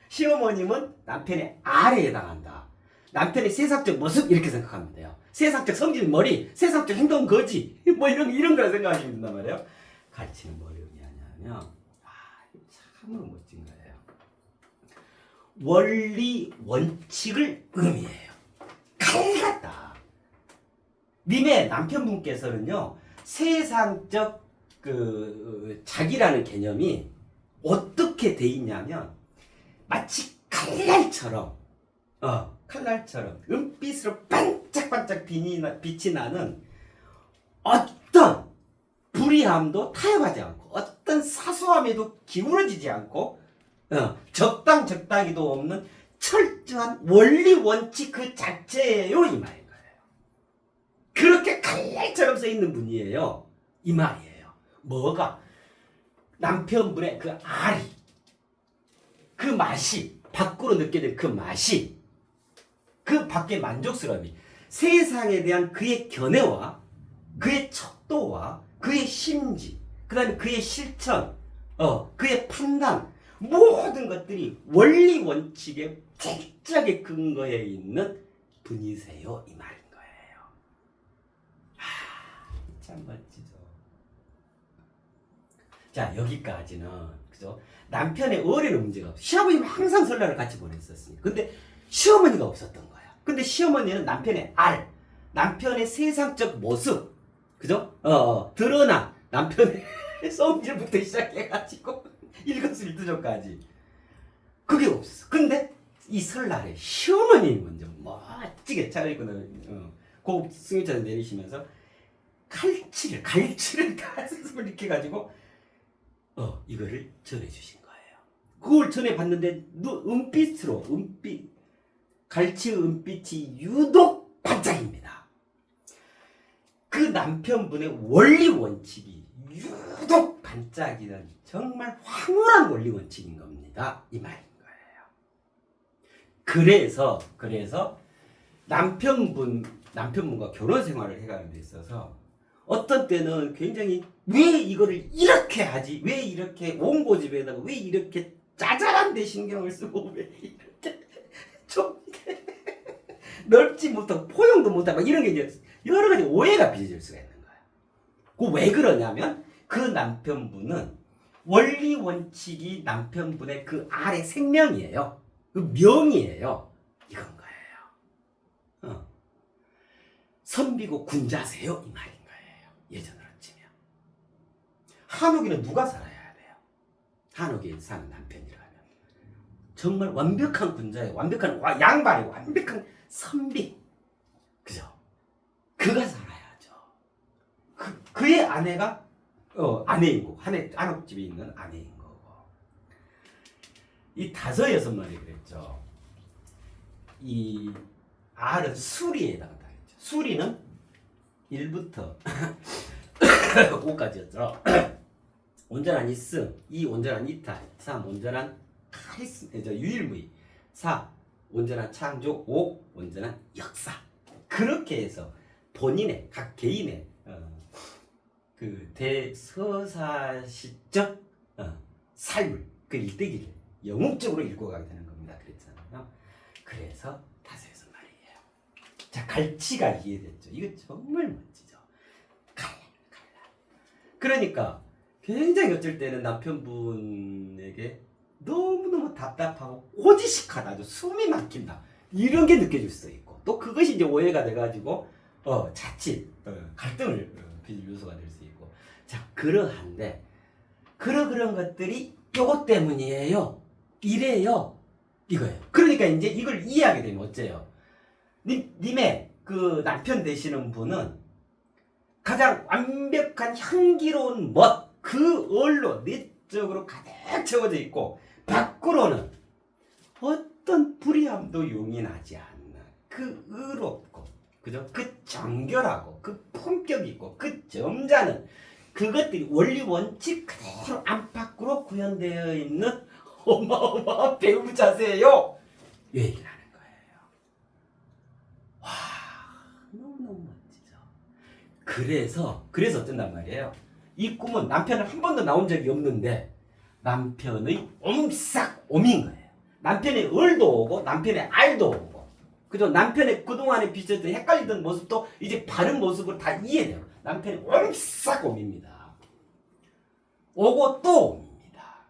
시어머님은 남편의 알에 해당한다. 남편의 세상적 모습 이렇게 생각하면 돼요. 세상적 성질 머리, 세상적 행동 거지 뭐 이런 걸 생각하시면 된단 말이에요. 갈치는 뭘 의미하냐면 참으로 멋진 거예요. 원리 원칙을 의미해요. 칼 같다. 님의 남편분께서는요 세상적 그 자기라는 개념이 어떻게 돼 있냐면 마치 칼날처럼 은빛으로 반짝반짝 빛이 나는 어떤 불의함도 타협하지 않고 어떤 사소함에도 기울어지지 않고 적당히도 없는 철저한 원리 원칙 그 자체예요 이 말인 거예요. 그렇게 칼날처럼 써 있는 분이에요 이 말이에요. 뭐가? 남편분의 그 알이 그 맛이 밖으로 느껴질 그 맛이 그 밖의 만족스러움이 세상에 대한 그의 견해와 그의 척도와 그의 심지 그 다음에 그의 실천 그의 판단 모든 것들이 원리 원칙에 철저하게 근거해 있는 분이세요 이 말인 거예요. 참 멋지죠. 자 여기까지는 그죠? 남편의 어뢰는 문제가 없어. 시아버지는 항상 설날을 같이 보냈었으니까. 근데 시어머니가 없었던 거야. 근데 시어머니는 남편의 남편의 세상적 모습, 그죠? 드러난 남편의 성질부터 시작해가지고 일거수일투족까지 그게 없어. 근데 이 설날에 시어머님이 먼저 멋지게 차려입고는 고급 승용차에서 내리시면서 갈치를 다 스스로 이렇게 가지고 이거를 전해주신 거예요. 그걸 전해봤는데 갈치 은빛이 유독 반짝입니다. 그 남편분의 원리 원칙이 유독 반짝이는 정말 황홀한 원리 원칙인 겁니다. 이 말인 거예요. 그래서 남편분과 결혼 생활을 해가는 데 있어서 어떤 때는 굉장히 왜 이거를 이렇게 하지? 왜 이렇게 원고집에다가 왜 이렇게 짜잘한 데 신경을 쓰고 왜 이렇게 좀 넓지 못하고 포용도 못하고 이런 게 이제 여러 가지 오해가 빚어질 수가 있는 거예요. 그 왜 그러냐면 그 남편분은 원리 원칙이 남편분의 그 아래 생명이에요. 그 명이에요. 이건 거예요. 선비고 군자세요 이 말인 거예요. 예전으로 치면 한옥에는 누가 살아야 돼요? 한옥에 사는 남편이라면 정말 완벽한 군자예요. 완벽한 양반이고 완벽한 선비. 그죠? 그가 살아야죠. 그의 아내가 아내인 거고 한옥집에 있는 아내인 거고. 이 5-6마리 그랬죠. 이 알은 수리에다가 달했죠. 수리는 1부터 5까지였죠. 온전한 이승, 2 온전한 이탈, 3 온전한 카리스마, 유일무이, 4 온전한 창조, 5 온전한 역사. 그렇게 해서 본인의 각 개인의 그 대서사시적 삶을 그 일대기를 영웅적으로 읽어가게 되는 겁니다. 그랬잖아요. 그래서 5-6마리예요. 자, 갈치가 이해됐죠. 이거 정말 멋지죠. 칼날. 그러니까 굉장히 어쩔 때는 남편분에게 너무너무 답답하고 호지식하다, 아주 숨이 막힌다 이런 게 느껴질 수도 있고, 또 그것이 이제 오해가 돼가지고 자칫 갈등을 빚을 요소가 될 수 있고. 자, 그러한데 그런 것들이 요것 때문이에요. 이래요. 이거예요. 그러니까 이제 이걸 이해하게 되면 어째요? 님의 그 남편 되시는 분은 가장 완벽한 향기로운 멋, 그 얼로 내적으로 가득 채워져 있고, 밖으로는 어떤 불의함도 용인하지 않는 그 의롭고, 그죠? 그 정결하고, 그 품격 있고, 그 점잖은 그것들이 원리 원칙 그대로 안팎으로 구현되어 있는 어마어마한 배우자세요. 이 얘기를 하는 거예요. 와, 너무너무 멋지죠. 그래서 어쩐단 말이에요. 이 꿈은 남편은 한 번도 나온 적이 없는데 남편의 옴인 거예요. 남편의 을도 오고 남편의 알도 오고, 그죠? 남편의 그동안에 비쳤던 헷갈리던 모습도 이제 바른 모습으로 다 이해돼요. 남편이 옴입니다. 오고 또 옵니다.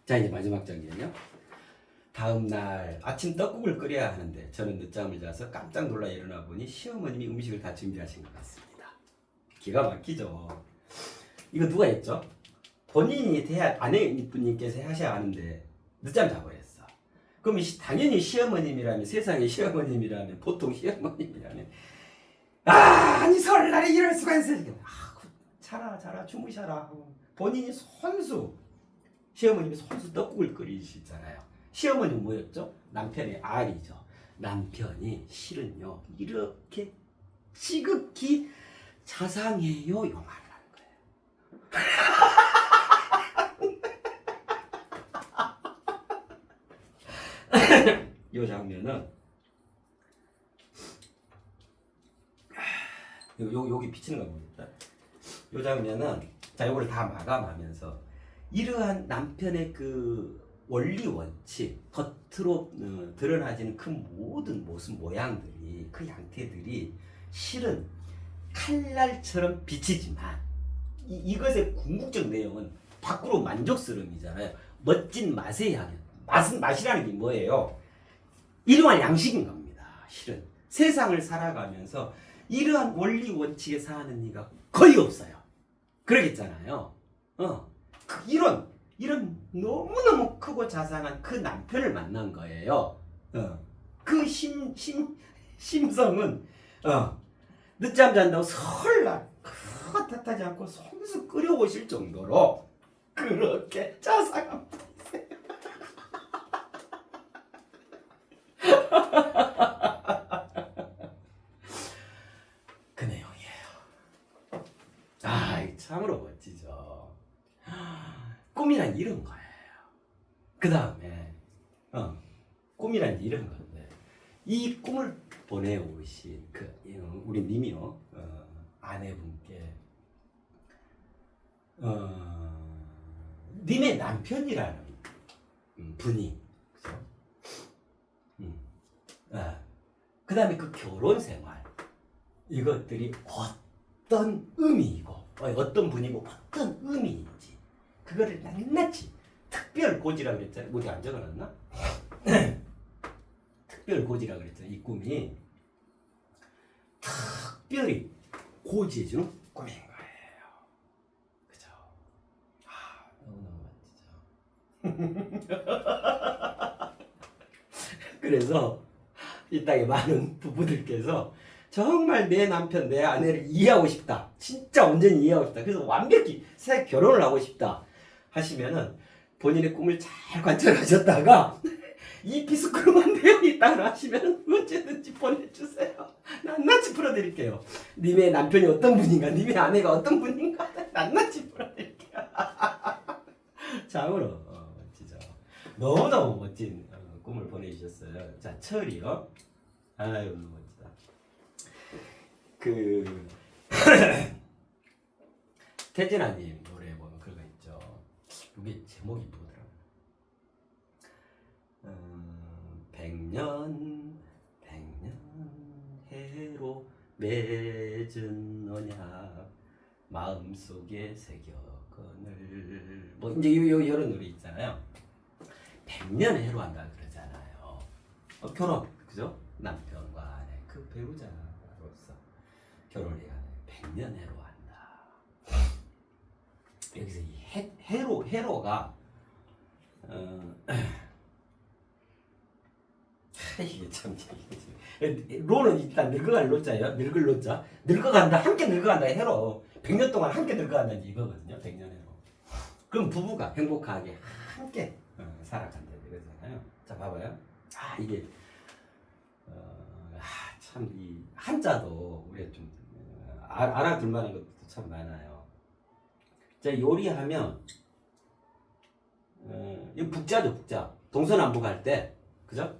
자, 이제 마지막 장면이요. 다음 날 아침 떡국을 끓여야 하는데 저는 늦잠을 자서 깜짝 놀라 일어나 보니 시어머님이 음식을 다 준비하신 것 같습니다. 기가 막히죠. 이거 누가 했죠? 본인이 아내분님께서 하셔야 하는데 늦잠 자버렸어. 그럼 당연히 시어머님이라면, 세상에 시어머님이라면, 보통 시어머님이라면 아니 설날에 이럴 수가 있어요. 자라 주무셔라. 본인이 시어머님이 손수 떡국을 끓이시잖아요. 시어머니는 뭐였죠? 남편의 알이죠. 남편이 실은요 이렇게 지극히 자상해요 요 말을 하는 거예요. 요 장면은 여기 비치는 거 보니까 요 장면은, 자, 요거를 다 마감하면서 이러한 남편의 그 원리 원칙, 겉으로 드러나지는 그 모든 모습 모양들이, 그 양태들이 실은 칼날처럼 비치지만 이것의 궁극적 내용은 밖으로 만족스러움이잖아요. 멋진 맛의 향연. 맛이라는 게 뭐예요? 일용할 양식인 겁니다. 실은 세상을 살아가면서 이러한 원리 원칙에 사는 이가 거의 없어요. 그러겠잖아요. 이런 이런 너무너무 크고 자상한 그 남편을 만난 거예요. 그 심성은 늦잠 잔다고 설날 탓하지 않고 손수 끓여오실 정도로 그렇게 자상한 분이세요. 그 내용이에요. 참으로 멋지죠. 꿈이란 이런 거예요. 그 다음에 꿈이란 이런 건데, 이 꿈을 보내오신 우리 님이요, 아내분께 님의 남편이라는 분이, 그죠? 그 다음에 그 결혼 생활, 이것들이 어떤 의미이고 어떤 분이고 어떤 의미인지 그거를 낱낱이 특별 고지라고 그랬잖아요. 어디 안 적어놨나? 특별 고지라고 그랬잖아요. 이 꿈이 특별히 고지해주는 꿈인 거예요. 그죠? 너무너무 멋지죠. 그래서 이 땅에 많은 부부들께서 정말 내 남편, 내 아내를 이해하고 싶다. 진짜 온전히 이해하고 싶다. 그래서 완벽히 새 결혼을 하고 싶다. 하시면은 본인의 꿈을 잘 관찰하셨다가 이 비스크름한 내용이 있다고 하시면 언제든지 보내주세요. 낱낱이 풀어드릴게요. 님의 남편이 어떤 분인가, 님의 아내가 어떤 분인가 낱낱이 풀어드릴게요. 참으로 멋지죠. 너무너무 멋진 꿈을 보내주셨어요. 자, 철이요. 아유, 너무 멋지다. 태진아님 노래 보면 그거 있죠. 이게 제목이 뭐더라고요. 백년 해로 맺은 언약 마음속에 새겨거늘, 뭐 이제 이런 노래 있잖아요. 백년 해로 한다 그러잖아요. 결혼, 그죠? 남편과 아내 그 배우자로서 결혼해야 돼. 백년 해로 한다. 여기서 이 해로가 이게 참 로는 일단 늙어갈 로자예요. 늙을 로자. 늙어간다. 함께 늙어간다. 해로. 100년 동안 함께 늙어간다는 이거거든요. 100년 해로. 그럼 부부가 행복하게 함께 살아간다 이거잖아요. 자, 봐봐요. 이게 참 이 한자도 우리가 좀 알아둘 만한 것도 참 많아요. 자, 요리하면 이 북자죠, 북자. 동서남북 할 때, 그죠?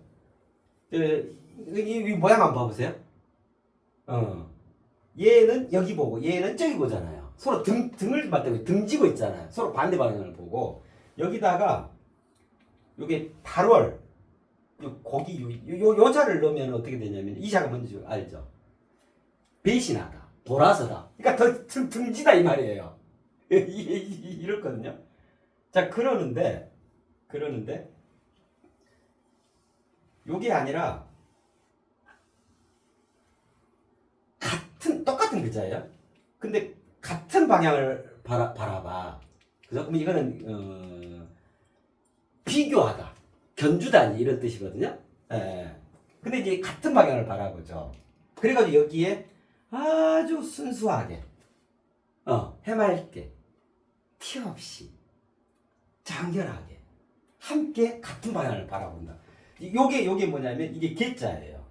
이 모양 한번 봐보세요. 얘는 여기 보고 얘는 저기 보잖아요. 서로 등을 맞대고 등지고 있잖아요. 서로 반대 방향을 보고 여기다가 요게 달월 고기 요 자를 넣으면 어떻게 되냐면 이 자가 뭔지 알죠? 배신하다, 돌아서다. 그러니까 더 등지다 이 말이에요. 이렇거든요. 자, 그러는데 요게 아니라 똑같은 글자예요. 근데 같은 방향을 바라봐. 그래서 그럼 이거는 비교하다, 견주다 이런 뜻이거든요. 근데 이제 같은 방향을 바라보죠. 그래가지고 여기에 아주 순수하게, 해맑게, 티 없이, 장렬하게, 함께 같은 방향을 바라본다. 요게 뭐냐면 이게 개자예요.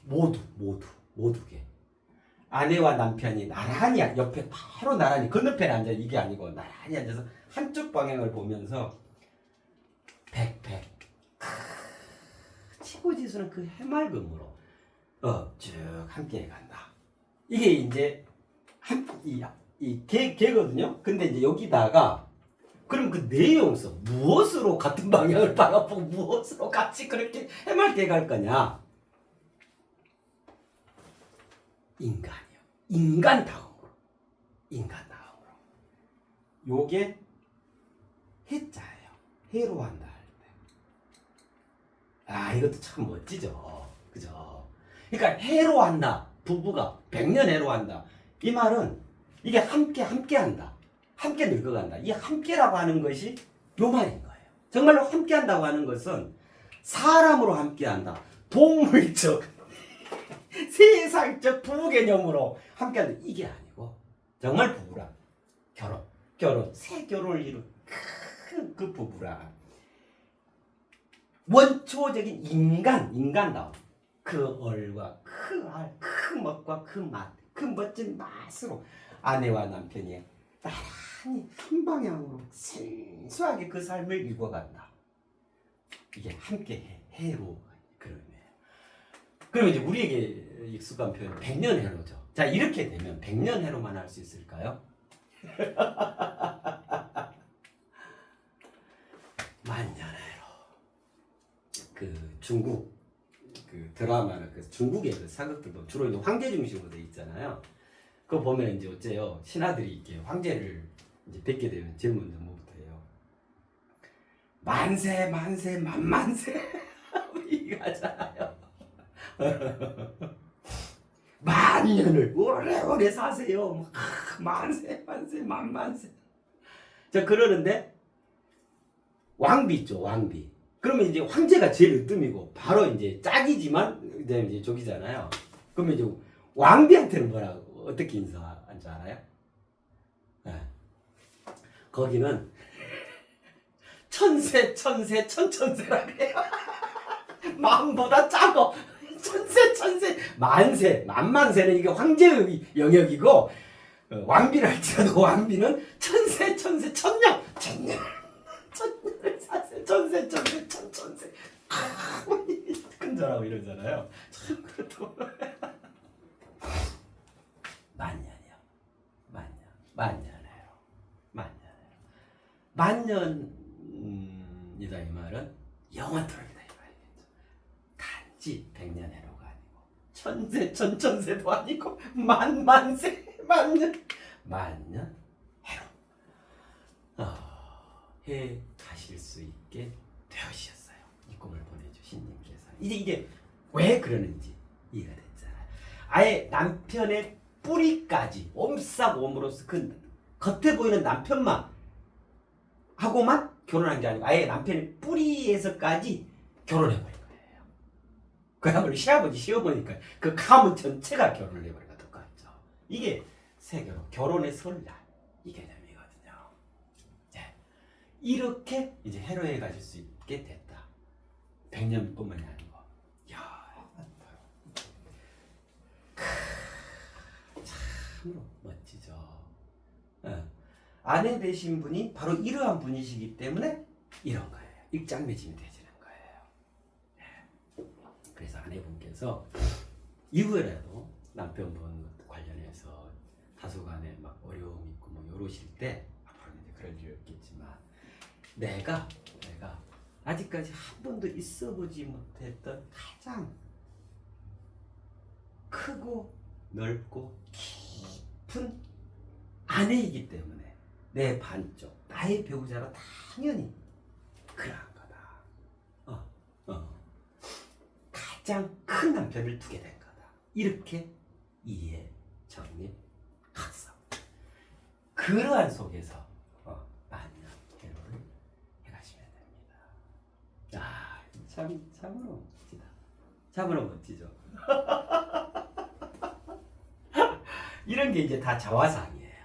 모두게. 아내와 남편이 나란히 옆에 바로 나란히 건너편에 앉아, 이게 아니고 나란히 앉아서 한쪽 방향을 보면서 백백 치고지수는 그 해맑음으로 쭉 함께 간다. 이게 이제 이 개거든요. 근데 이제 여기다가 그럼 그 내용성 무엇으로 같은 방향을 바라보고 무엇으로 같이 그렇게 해맑게 갈 거냐? 인간이요. 인간다움으로. 요게 해자예요. 해로 한다 할 때. 이것도 참 멋지죠. 그죠? 그러니까 해로 한다. 부부가 100년 해로 한다. 이 말은 이게 함께 한다. 함께 늙어간다. 이 함께라고 하는 것이 요 말인 거예요. 정말로 함께한다고 하는 것은 사람으로 함께한다. 동물적, 세상적 부부 개념으로 함께한다. 이게 아니고 정말 부부라. 결혼, 새 결혼을 이룬 그 부부라. 원초적인 인간다움. 그 얼과 그 알, 그 멋과 그 맛, 그 멋진 맛으로 아내와 남편이 나란히 한 방향으로 순수하게 그 삶을 읽어간다. 이게 함께 해로 그런 거예요. 그럼 이제 우리에게 익숙한 표현은 백년해로죠. 자, 이렇게 되면 백년해로만 할 수 있을까요? 만년해로. 그 중국 그 드라마나 그 중국의 그 사극들도 주로 이제 황제 중심으로 돼 있잖아요. 그거 보면 이제 어째요, 신하들이 이렇게 황제를 이제 뵙게 되면 제일 먼저 뭐부터 해요? 만세 만세 만만세 이거 하잖아요. 만년을 오래오래 사세요. 만세 만세 만만세. 자, 그러는데 왕비 있죠, 왕비. 그러면 이제 황제가 제일 으뜸이고 바로 이제 짝이지만 이제 저기잖아요. 그러면 이제 왕비한테는 뭐라고 어떻게 인사한 줄 알아요? 네. 거기는 천세라고 해요. 마음보다 작어. 천세 만만세는 이게 황제의 영역이고, 왕비를 할지라도 왕비는 천년을 사세. 천세 큰절하고 이러잖아요. 참 그렇다고. 만년이요. 만년이다 이 말은 영원토록이다 이 말이겠죠. 단지 백년해로가 아니고 천세도 아니고 만년해로 해 가실 수 있게 되었어요. 이 꿈을 보내주신 님께서. 이게 왜 그러는지 이해가 됐잖아요. 아예 남편의 뿌리까지 옴싹옴으로써 그 겉에 보이는 남편만 하고만 결혼한 게 아니고 아예 남편의 뿌리에서까지 결혼해버린 거예요. 그야말로 시아버지 시어머니까 그 가문 전체가 결혼을 해버린 거 똑같죠. 이게 세계로 결혼의 설날 이 개념이거든요. 네. 이렇게 이제 해로해 가실 수 있게 됐다. 100년뿐만이 아니고. 참으로 멋지죠. 아내 되신 분이 바로 이러한 분이시기 때문에 이런 거예요. 일장매진이 되지는 거예요. 그래서 아내분께서 이후에라도 남편분 관련해서 다소간에 막 어려움이 있고 뭐 이러실 때, 앞으로는 이제 그럴 일 없겠지만 내가 아직까지 한 번도 있어보지 못했던 가장 크고 넓고 깊은 아내이기 때문에 내 반쪽, 나의 배우자로 당연히 그러한 거다. 가장 큰 남편을 두게 된 거다. 이렇게 이해, 정립, 학습. 그러한 속에서 만년 해로를 해가시면 됩니다. 참으로 멋지다. 참으로 멋지죠. 이런 게 이제 다 자화상이에요.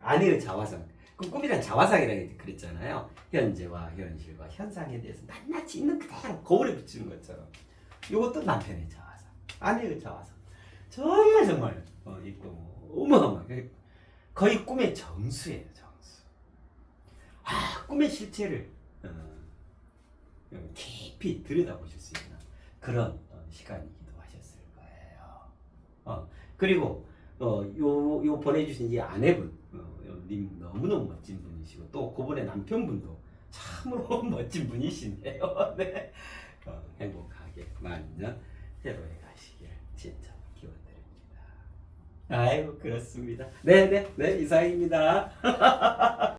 아내의 자화상. 그 꿈이란 자화상이라고 그랬잖아요. 현재와 현실과 현상에 대해서 낱낱이 있는 그대로 거울에 비치는 것처럼. 이것도 남편의 자화상, 아내의 자화상. 정말 있고 어마어마하게 거의 꿈의 정수예요, 정수. 꿈의 실체를 깊이 들여다보실 수 있는 그런 시간이기도 하셨을 거예요. 그리고 요 보내주신 이 아내분, 님 너무너무 멋진 분이시고 또 그분의 남편분도 참으로 멋진 분이시네요. 네. 행복하게 만년 해로해 가시길 진짜 기원드립니다. 아이고 그렇습니다. 네, 이상입니다.